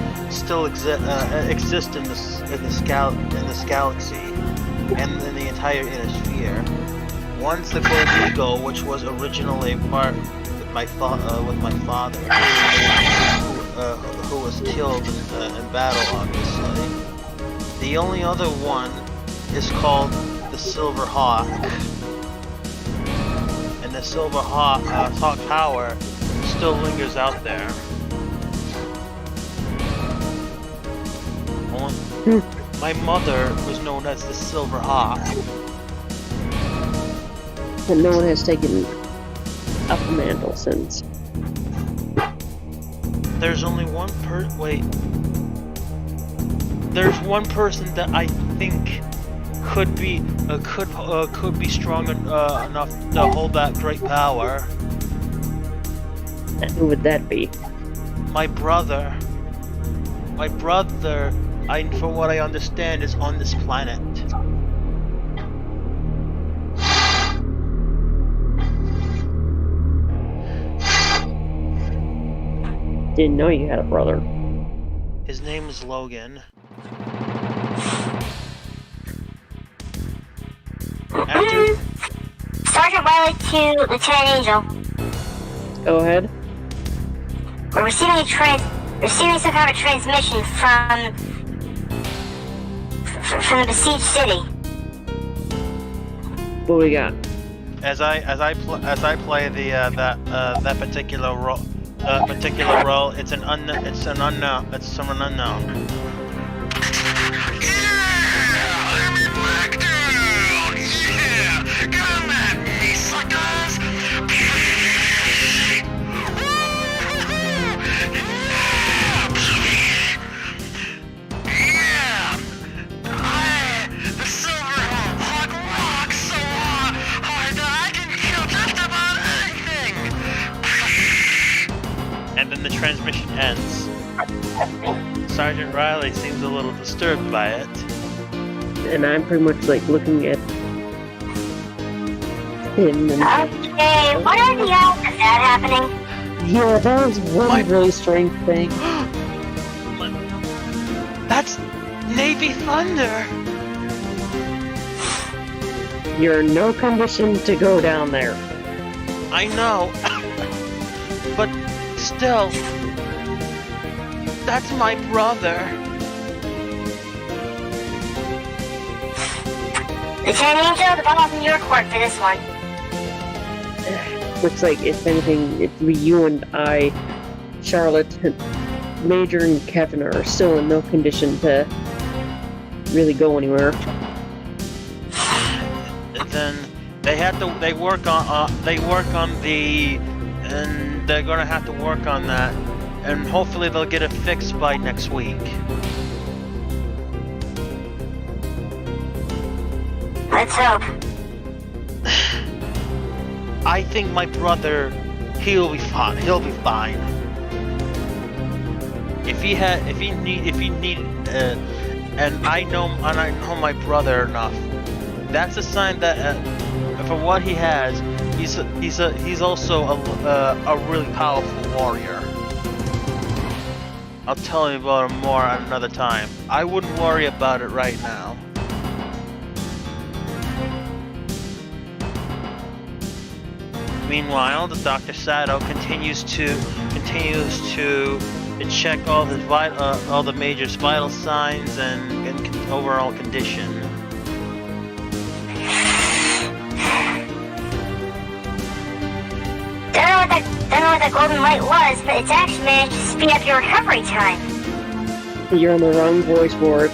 exist in this galaxy and in the entire inner sphere. One's the gold eagle, which was originally part with my father, who was killed in battle, obviously. The only other one is called the Silver Hawk, and the Silver Hawk power still lingers out there. My mother was known as the Silver Hawk. And no one has taken up the mantle since. There's only one There's one person that I think could be strong enough to hold that great power. And who would that be? My brother. My brother, from what I understand, is on this planet. Didn't know you had a brother. His name is Logan. Sergeant Riley to Lieutenant Angel. Go ahead. We're receiving some kind of transmission from the besieged city. What we got? As I play that particular role, it's an unknown. It's from an unknown. I'm in lockdown! Yeah! Come at me, suckers! Yeah! The Silver Hawk rocks so hard that I can kill just about anything! And then the transmission ends. Sergeant Riley seems a little disturbed by it. And I'm pretty much like looking at him and... Okay, what are the odds of that happening? Yeah, that was one really strange thing. That's Navy Thunder! You're in no condition to go down there. I know. But still, that's my brother. Lieutenant Angel, the ball's in your court for this one. Looks like, if anything, it'd be you and I, Charlotte, Major and Captain are still in no condition to really go anywhere. And then they work on and they're gonna have to work on that, and hopefully they'll get it fixed by next week. Let's hope. I think my brother, he'll be fine. He'll be fine. If he needed, and I know my brother enough. That's a sign that, for what he has, he's also a really powerful warrior. I'll tell you about him more at another time. I wouldn't worry about it right now. Meanwhile, the Dr. Sato continues to It checked all his all the major vital signs and overall condition. Don't know what that golden light was, but it's actually managed to speed up your recovery time. You're on the wrong voice board.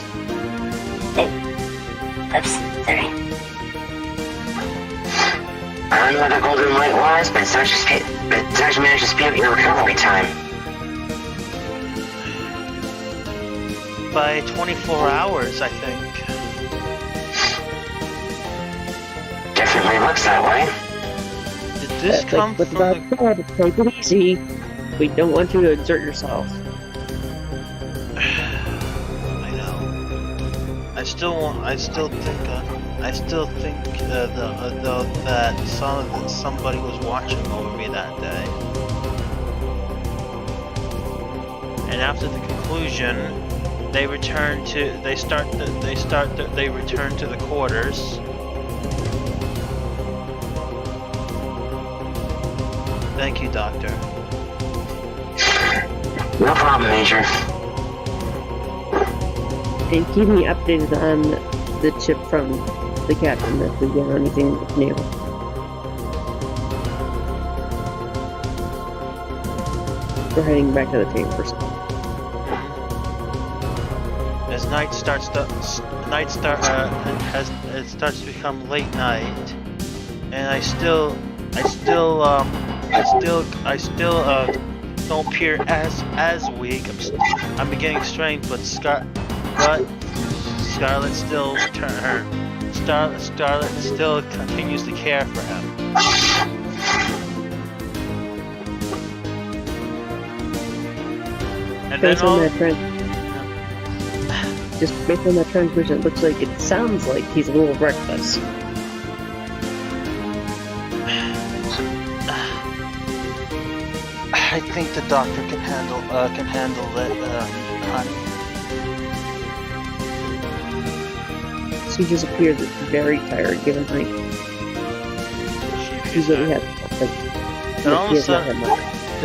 Oops, sorry. I don't know what the golden light was, but it's actually managed to speed up your recovery time. By 24 hours, I think. Definitely looks that way. Did this come But from the... take it easy. We don't want you to exert yourself. I know. I still think that somebody was watching over me that day. And after the conclusion, they return to the quarters. Thank you, Doctor. No problem, Major. And keep me updated on the chip from the captain if we get anything new. We're heading back to the chambers. As night starts to it starts to become late night, and I still don't appear as weak. I'm beginning strength, but Scarlet still continues to care for him. And then Based on that just based on that transmission, it looks like it sounds like he's a little reckless. I think the doctor can handle it, honey. She just appears very tired given height. She's really had Then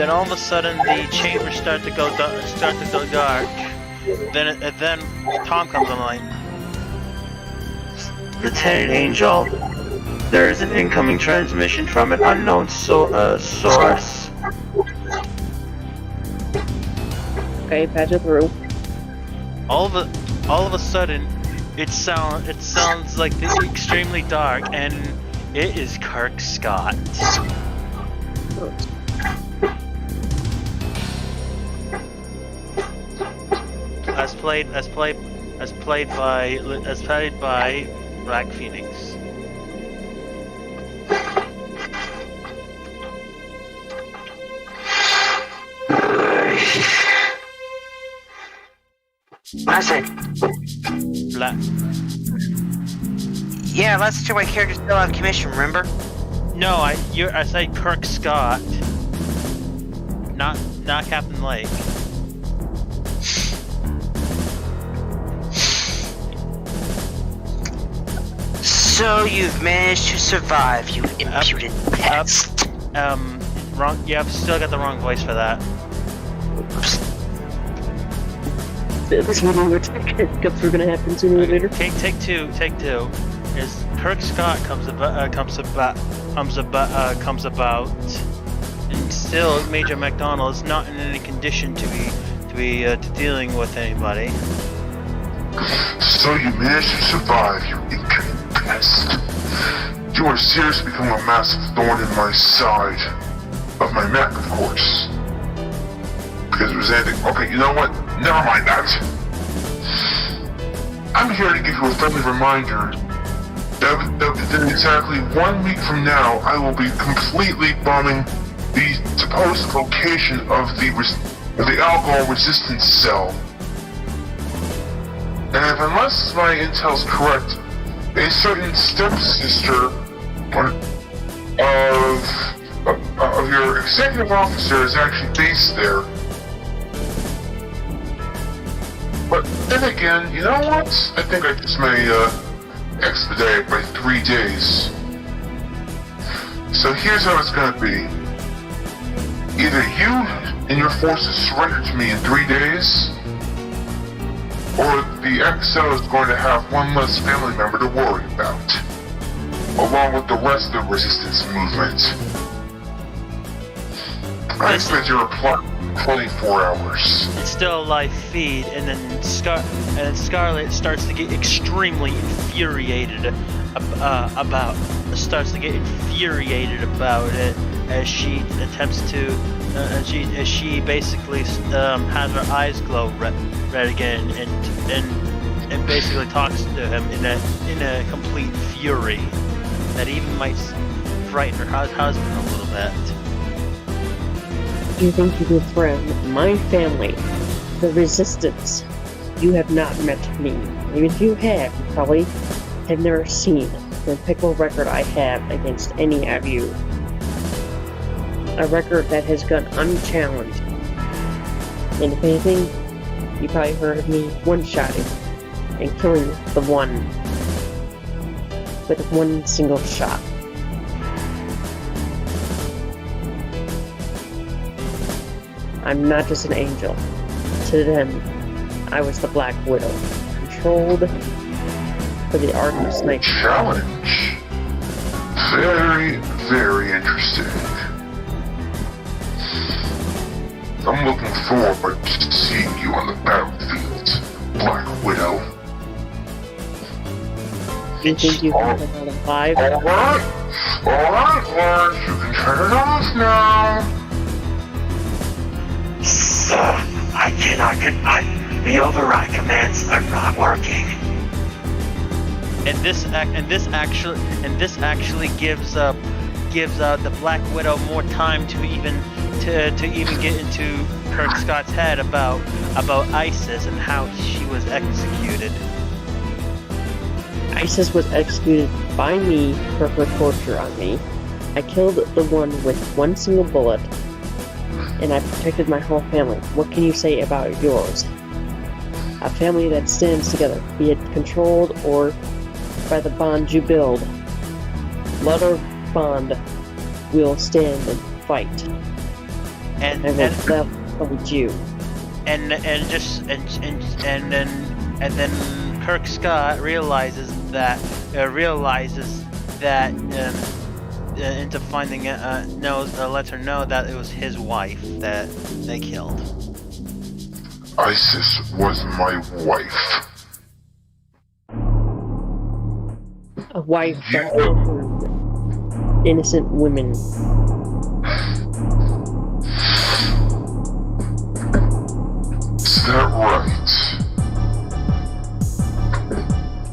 all of a sudden, the chambers start to go dark. Then Tom comes online. Lieutenant Angel, there is an incoming transmission from an unknown source. Okay, patch it through. All of a sudden, it sounds like extremely dark, and it is Kirk Scott. As played by Black Phoenix. I said, Black. Yeah, last year my character's still out of commission, remember? No, I said Kirk Scott, not Captain Lake. So you've managed to survive, you impudent pest. Wrong. Yeah, I've still got the wrong voice for that. This meeting we're gonna happen sooner or later. Take two. Is Kirk Scott comes about, and still Major McDonald is not in any condition to be dealing with anybody. So you managed to survive, you impudent pest. You are seriously becoming a massive thorn in my side. Of my neck, of course. Because it was anything... Okay, you know what? Never mind that. I'm here to give you a friendly reminder that within exactly 1 week from now, I will be completely bombing the supposed location of the alcohol resistance cell. And unless my intel's correct, a certain stepsister of your executive officer is actually based there. But then again, you know what? I think I just may expedite it by 3 days. So here's how it's gonna be. Either you and your forces surrender to me in 3 days, or the XO is going to have one less family member to worry about, along with the rest of the resistance movement. I expect your reply in 24 hours. It's still a live feed, and then Scarlet starts to get extremely infuriated about it as she attempts to as she basically has her eyes glow red again and basically talks to him in a complete fury that even might frighten her husband a little bit. You think you can threaten my family, the resistance? You have not met me. Even if you have, you probably have never seen the impeccable record I have against any of you. A record that has gone unchallenged. And if anything, you probably heard of me one-shotting and killing the one with one single shot. I'm not just an angel. To them, I was the Black Widow, controlled for the art of sniping. Challenge. Very, very interesting. I'm looking forward to seeing you on the battlefield, Black Widow. You think you can come out alive? Alright, Lars, you can turn it off now. So, I cannot get the override commands are not working. And this actually gives the Black Widow more time to even get into Kirk Scott's head about ISIS and how she was executed. ISIS was executed by me for her torture on me. I killed the one with one single bullet, and I protected my whole family. What can you say about yours? A family that stands together, be it controlled or by the bond you build. Blood or bond, we'll stand and fight. And I will hold you. And then Kirk Scott realizes that into finding it lets her know that it was his wife that they killed. ISIS was my wife. A wife that killed innocent women. Is that right?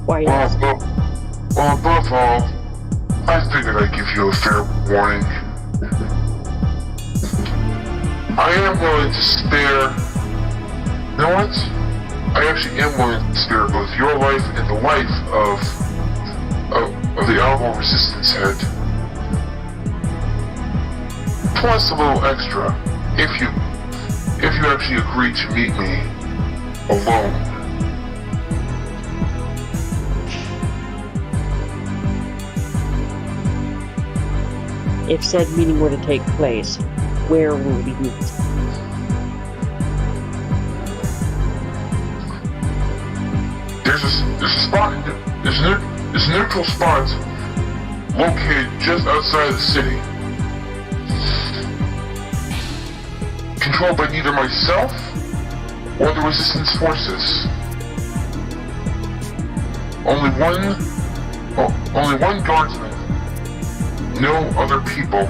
Why Well, above all, I figured I'd give you a fair warning. I am willing to spare... You know what? I actually am willing to spare both your life and the life of the Alvo Resistance head. Plus a little extra, if you actually agree to meet me alone. If said meeting were to take place, where will we meet? There's a spot, there's a neutral spot located just outside of the city. Controlled by neither myself or the Resistance forces. Only one guardsman. No other people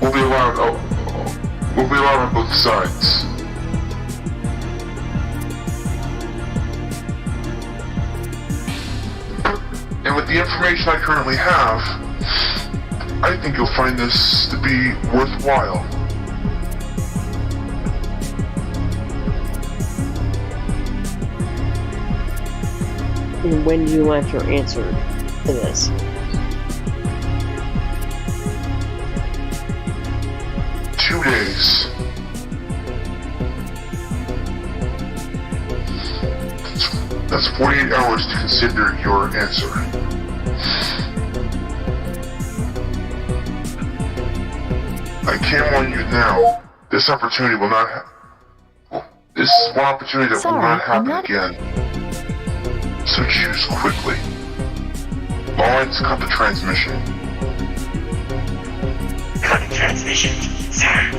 will be allowed on both sides. And with the information I currently have, I think you'll find this to be worthwhile. And when do you want your answer to this? Two days. That's 48 hours to consider your answer. I can warn you now. This opportunity will not this is one opportunity that will Sorry, not I'm happen not- again. So choose quickly. Lawrence, cut the transmission. Cut the transmission, sir.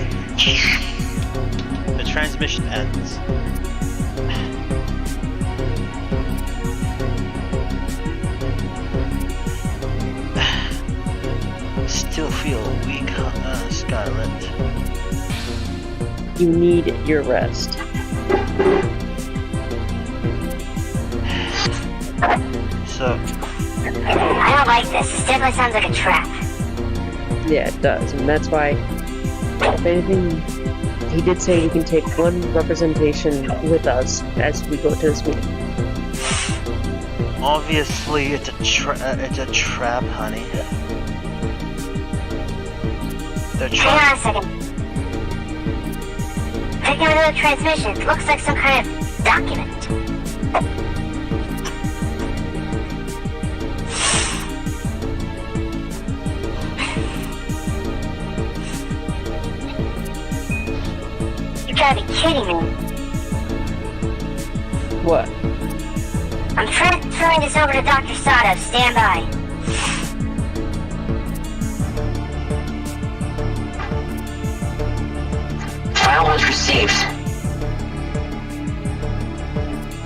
The transmission ends. Still feel weak, Scarlet. You need your rest. So, I don't like this. This definitely sounds like a trap. Yeah, it does, and that's why, if anything, he did say we can take one representation with us as we go to this meeting. obviously, it's a trap, honey. They're Hang trying. on a second. Picking up another transmission. It looks like some kind of document. You gotta be kidding me. What? I'm transferring this over to Dr. Sato. Stand by. File was received.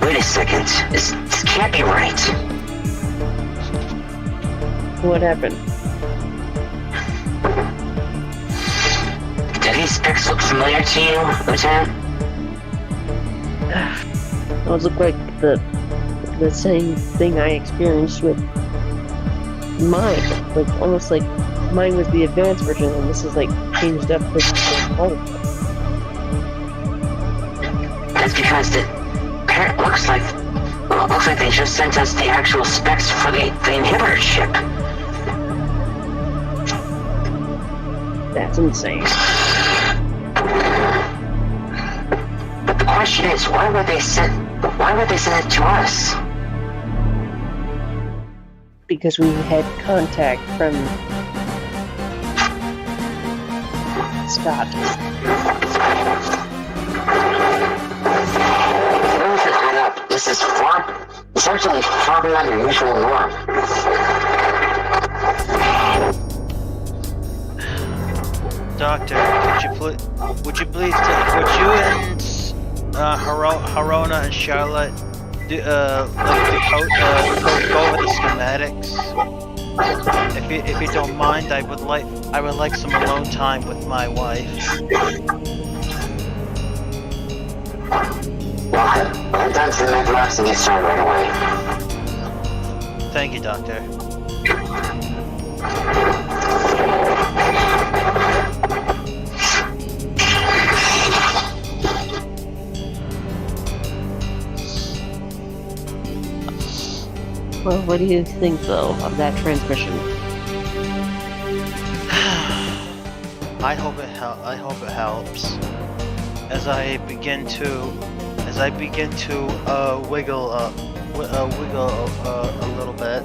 Wait a second. This can't be right. What happened? Do these specs look familiar to you, Lieutenant? Those look like the same thing I experienced with mine. Like, almost like mine was the advanced version, and this is like changed up with the old. That's because looks like they just sent us the actual specs for the inhibitor chip. That's insane. But the question is, why would they send it to us? Because we had contact from Scott. Everything add up. This is certainly far beyond your usual norm. Doctor, would you please, would you and Harona and Charlotte do, go over the schematics? If you don't mind, I would like some alone time with my wife. Well, I'm done to the Megamek and get started right away. Thank you, Doctor. Well, what do you think, though, of that transmission? I hope it helps. As I begin to wiggle a little bit.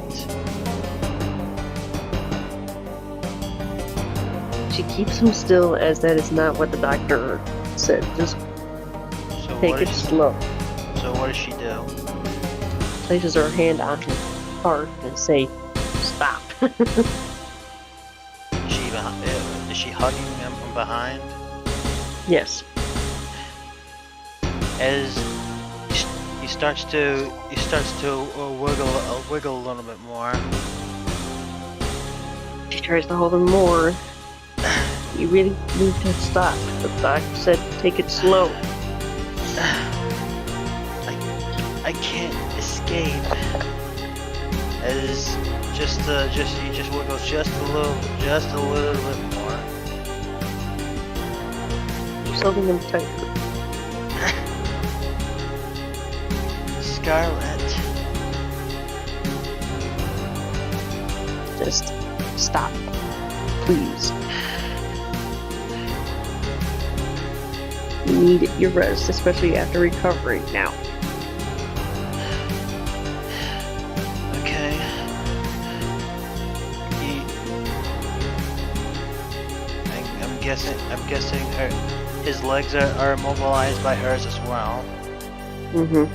She keeps him still, as that is not what the doctor said. Just So take what it does slow. So what does she do? Places her hand on his heart and say, "Stop." Is she hugging him from behind? Yes. As he starts to wiggle a little bit more. She tries to hold him more. You really need to stop. The doctor said, "Take it slow." I can't escape. As he just wiggles just a little bit more. Keeps holding him tighter. Scarlet. Just stop, please. You need your rest, especially after recovering now. Okay. I'm guessing his legs are immobilized by hers as well. Mm-hmm.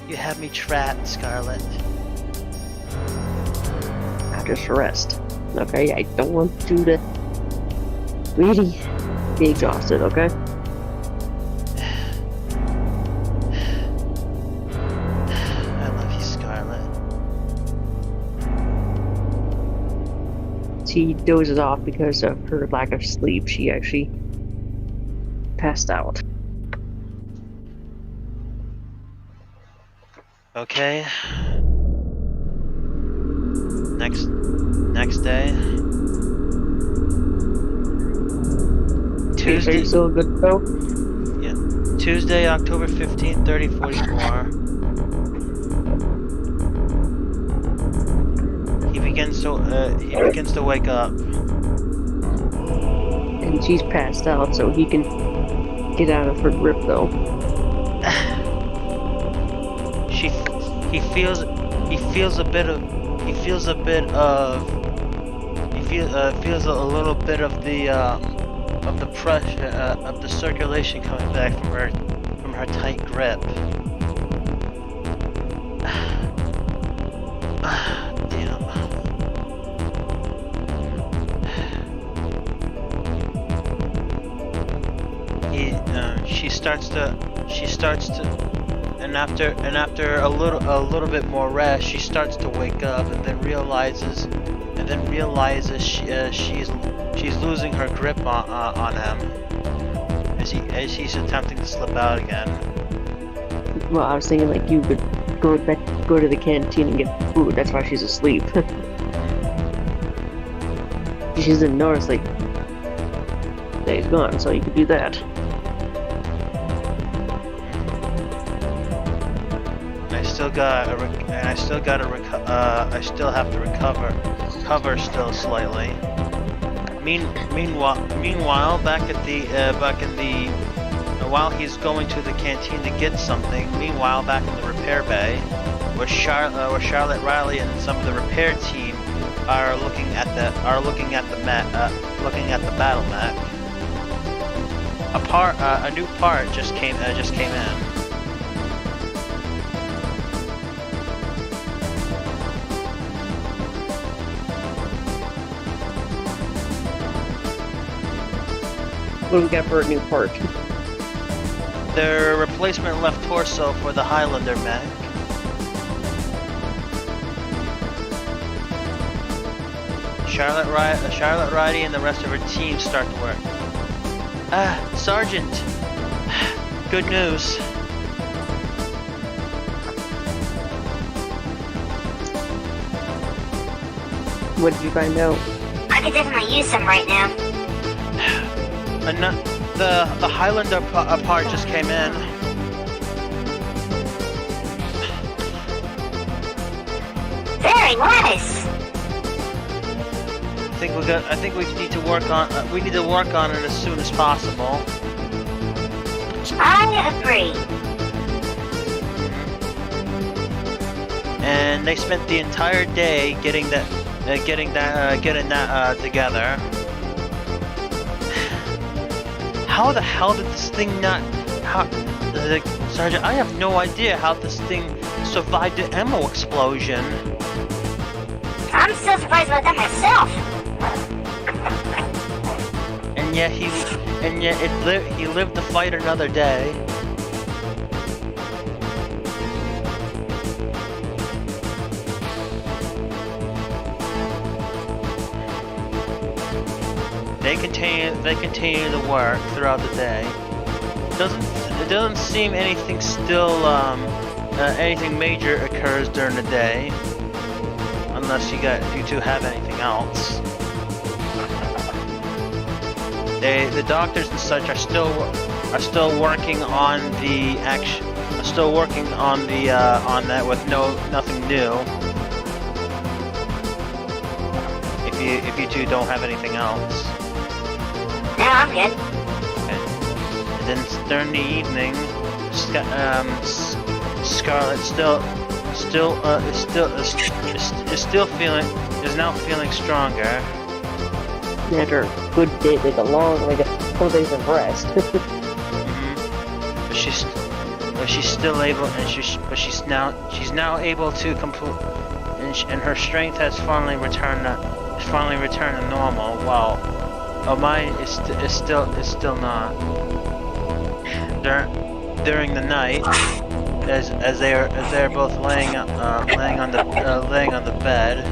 You have me trapped, Scarlet. I'll just rest. Okay, I don't want you to really be exhausted, okay? I love you, Scarlet. She dozes off because of her lack of sleep. She actually passed out. Okay. Next day. Okay, so Tuesday. you're still good to go? Yeah. Tuesday, October 15th, 3044. He begins to wake up. And she's passed out, so he can get out of her grip, though. He feels a little bit of the pressure of the circulation coming back from her tight grip. Damn. She starts to, and after a little bit more rest, she starts to wake up, and then realizes she's losing her grip on him as he's attempting to slip out again. Well, I was thinking like you could go to the canteen and get food. That's why she's asleep. She doesn't notice like that he's gone, so you could do that. I still have to recover still slightly. Meanwhile, while he's going to the canteen to get something, meanwhile back in the repair bay, where Charlotte Riley and some of the repair team are looking at the battle mech. A new part just came in. What do we got for a new part? Their replacement left torso for the Highlander mech. Charlotte Riley and the rest of her team start to work. Sergeant! Good news. What did you find out? I could definitely use some right now. The Highlander part just came in. Very nice. I think we need to work on it as soon as possible. I agree. And they spent the entire day getting that together. How the hell did this thing not? Sergeant, I have no idea how this thing survived the ammo explosion. I'm still surprised about that myself. And yet he lived to fight another day. They continue to work throughout the day. It doesn't seem anything anything major occurs during the day, unless you two have anything else. The doctors and such are still working on the action. Are still working on that with nothing new. If you two don't have anything else. No, I'm good. Okay. And then during the evening, Scarlet is now feeling stronger. after a good day, like a long, like a couple days of rest. But she's still able, and she's now able to complete, and her strength has finally returned to normal. While mine is still not. During the night, as they're both laying on the bed.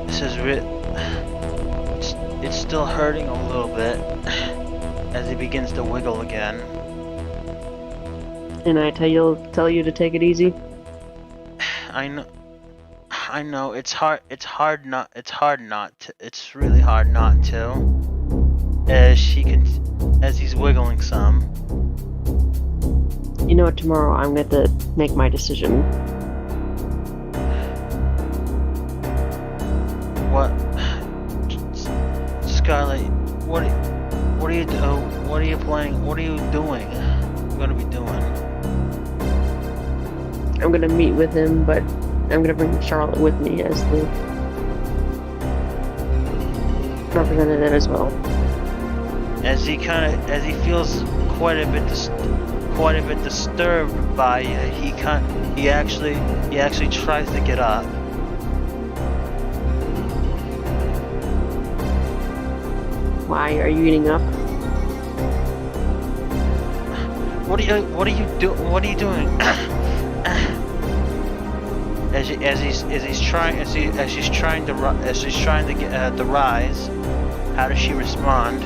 This is it's still hurting a little bit as he begins to wiggle again. And I tell you to take it easy. I know. It's really hard not to. As he's wiggling some. You know what? Tomorrow I'm going to make my decision. What, Scarlet? What are you playing? What are you doing? Gonna be doing? I'm going to meet with him, but I'm going to bring Charlotte with me as the representative as well. As he feels quite a bit disturbed by it, he actually tries to get up. Why are you eating up? What are you doing? As she's trying to get to rise, how does she respond?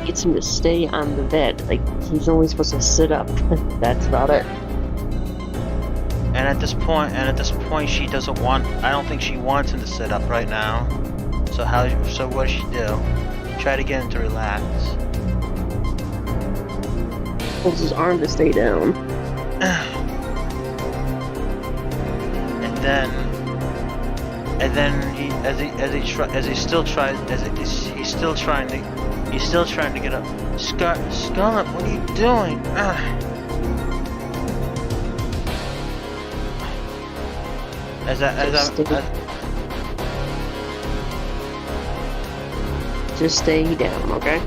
Gets him to stay on the bed. Like, he's only supposed to sit up. That's about it. And at this point, she doesn't want. I don't think she wants him to sit up right now. So what does she do? Try to get him to relax. Pulls his arm to stay down. And then he's still trying to get up. Scarlet, what are you doing? Just stay down, okay?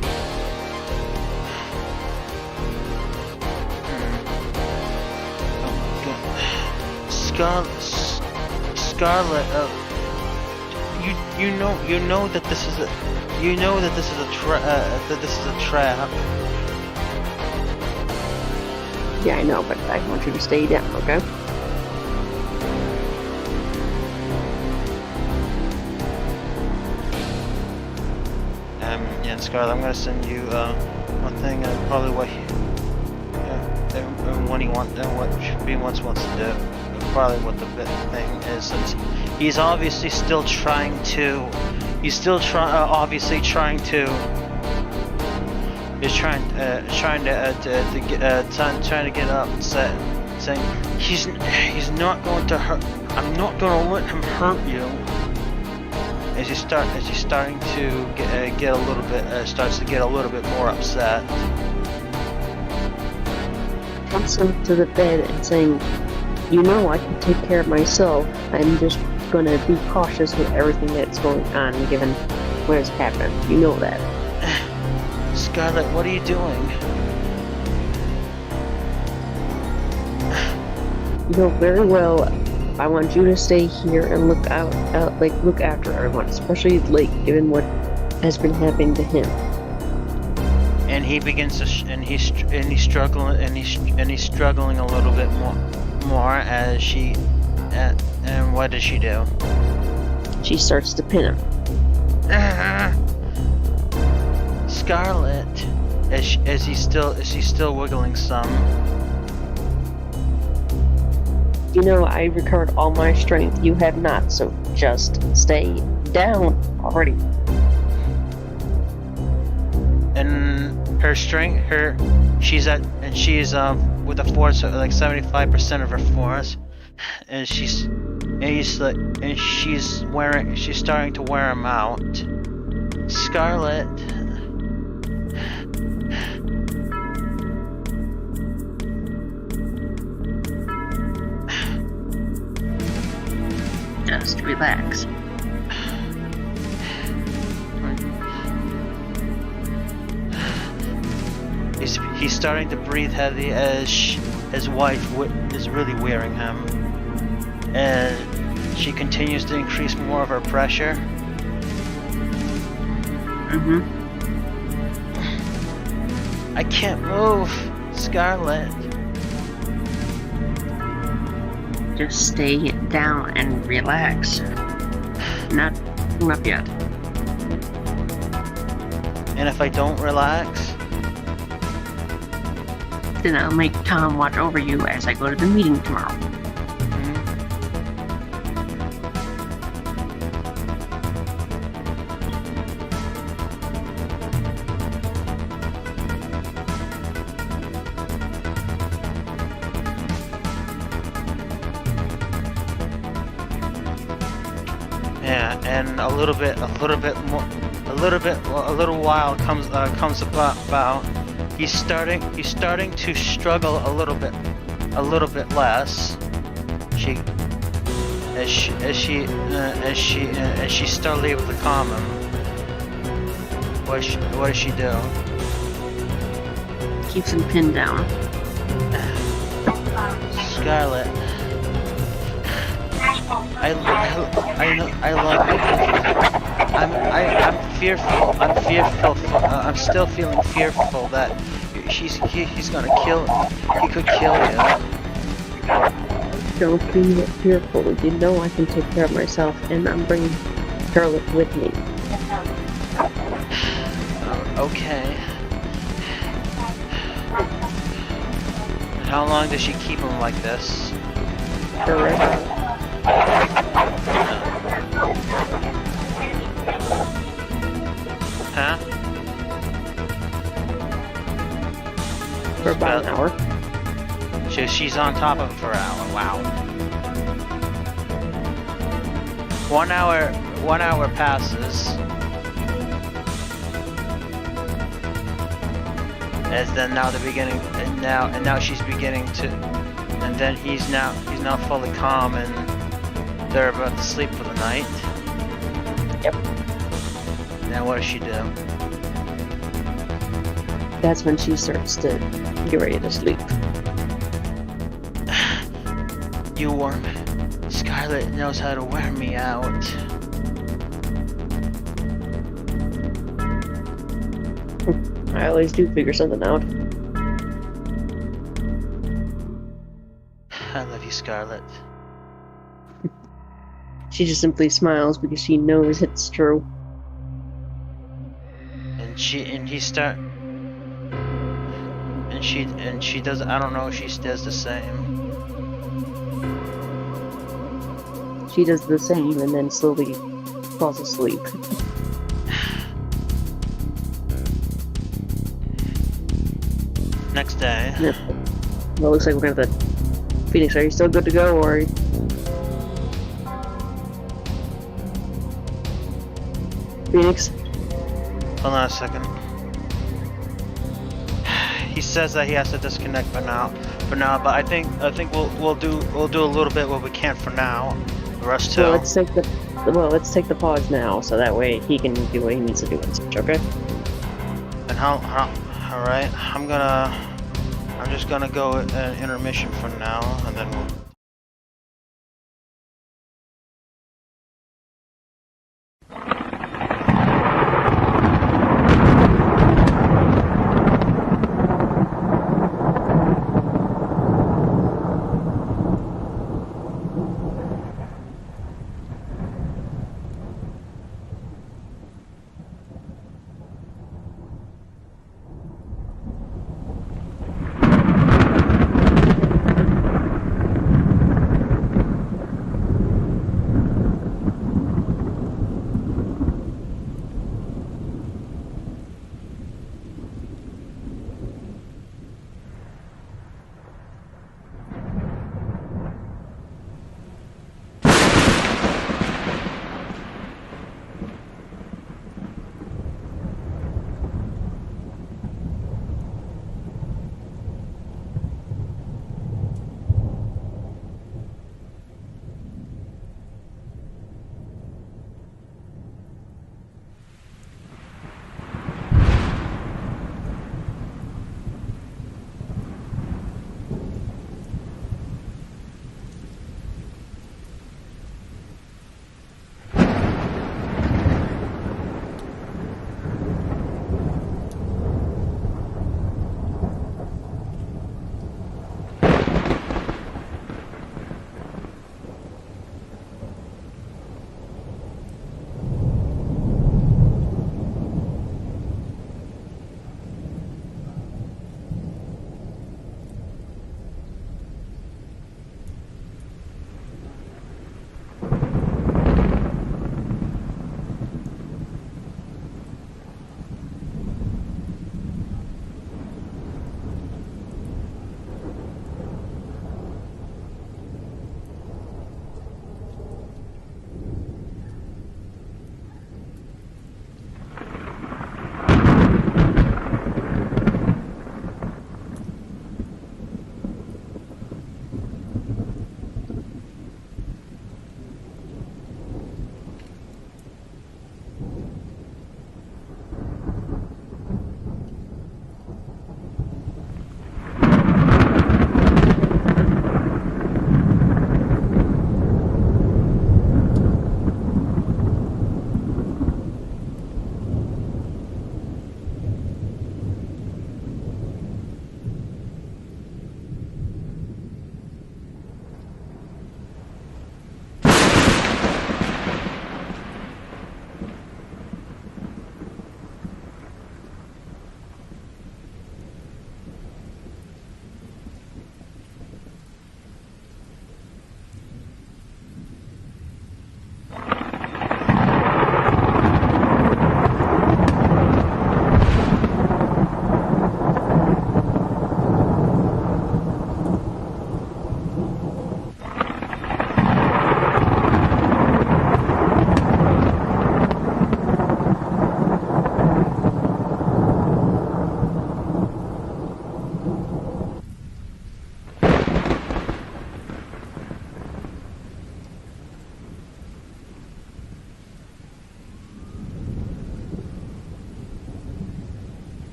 Scarlet, you know that this is a trap. Yeah, I know, but I want you to stay down, okay? Yeah, Scarlet, I'm gonna send you one thing, probably what B wants to do. Probably what the big thing is, since he's obviously still trying to. He's still obviously trying to. He's trying to get up and saying he's not going to hurt. I'm not going to let him hurt you. As he's starting to get a little bit starts to get a little bit more upset. Comes up to the bed and saying, "You know, I can take care of myself. I'm just gonna be cautious with everything that's going on, given what has happened. You know that." Scarlet, what are you doing? You know very well. I want you to stay here and look look after everyone, especially given what has been happening to him. And he begins to, he's struggling a little bit more as she, and what does she do? She starts to pin him. Scarlet, as she's still wiggling some. You know, I recovered all my strength. You have not, so just stay down already. And her strength, she's with a force of like 75% of her force, and she's starting to wear him out. Scarlet. Just relax. He's starting to breathe heavy as his wife is really wearing him, and she continues to increase more of her pressure. I can't move, Scarlet. Just stay down and relax. Not up yet. And if I don't relax, Then I'll make Tom watch over you as I go to the meeting tomorrow. yeah, and a little while comes about. He's starting to struggle a little bit less. As she's still able to calm him. What does she do? Keeps him pinned down. Scarlet. I love you. I'm fearful. I'm still feeling fearful that he's gonna kill me. He could kill you. Don't be fearful. You know I can take care of myself, and I'm bringing Charlotte with me. Okay. How long does she keep him like this? Forever. Huh? For about an hour. So she's on top of him for an hour. Wow. 1 hour passes. As then now the beginning, and now she's beginning to, and then he's now fully calm, and they're about to sleep for the night. Yep. Now what does she do? That's when she starts to get ready to sleep. Scarlet knows how to wear me out. I always do figure something out. I love you, Scarlet. She just simply smiles because she knows it's true. And she does, I don't know if she does the same. She does the same and then slowly falls asleep. Next day. Yep. Well, it looks like we're gonna have to... Phoenix, are you still good to go, or... Phoenix? Hold on a second. He says that he has to disconnect for now, but I think we'll do a little bit what we can for now. The rest too. Well, let's take the pause now, so that way he can do what he needs to do and such, okay? And how alright, I'm just gonna go at intermission for now, and then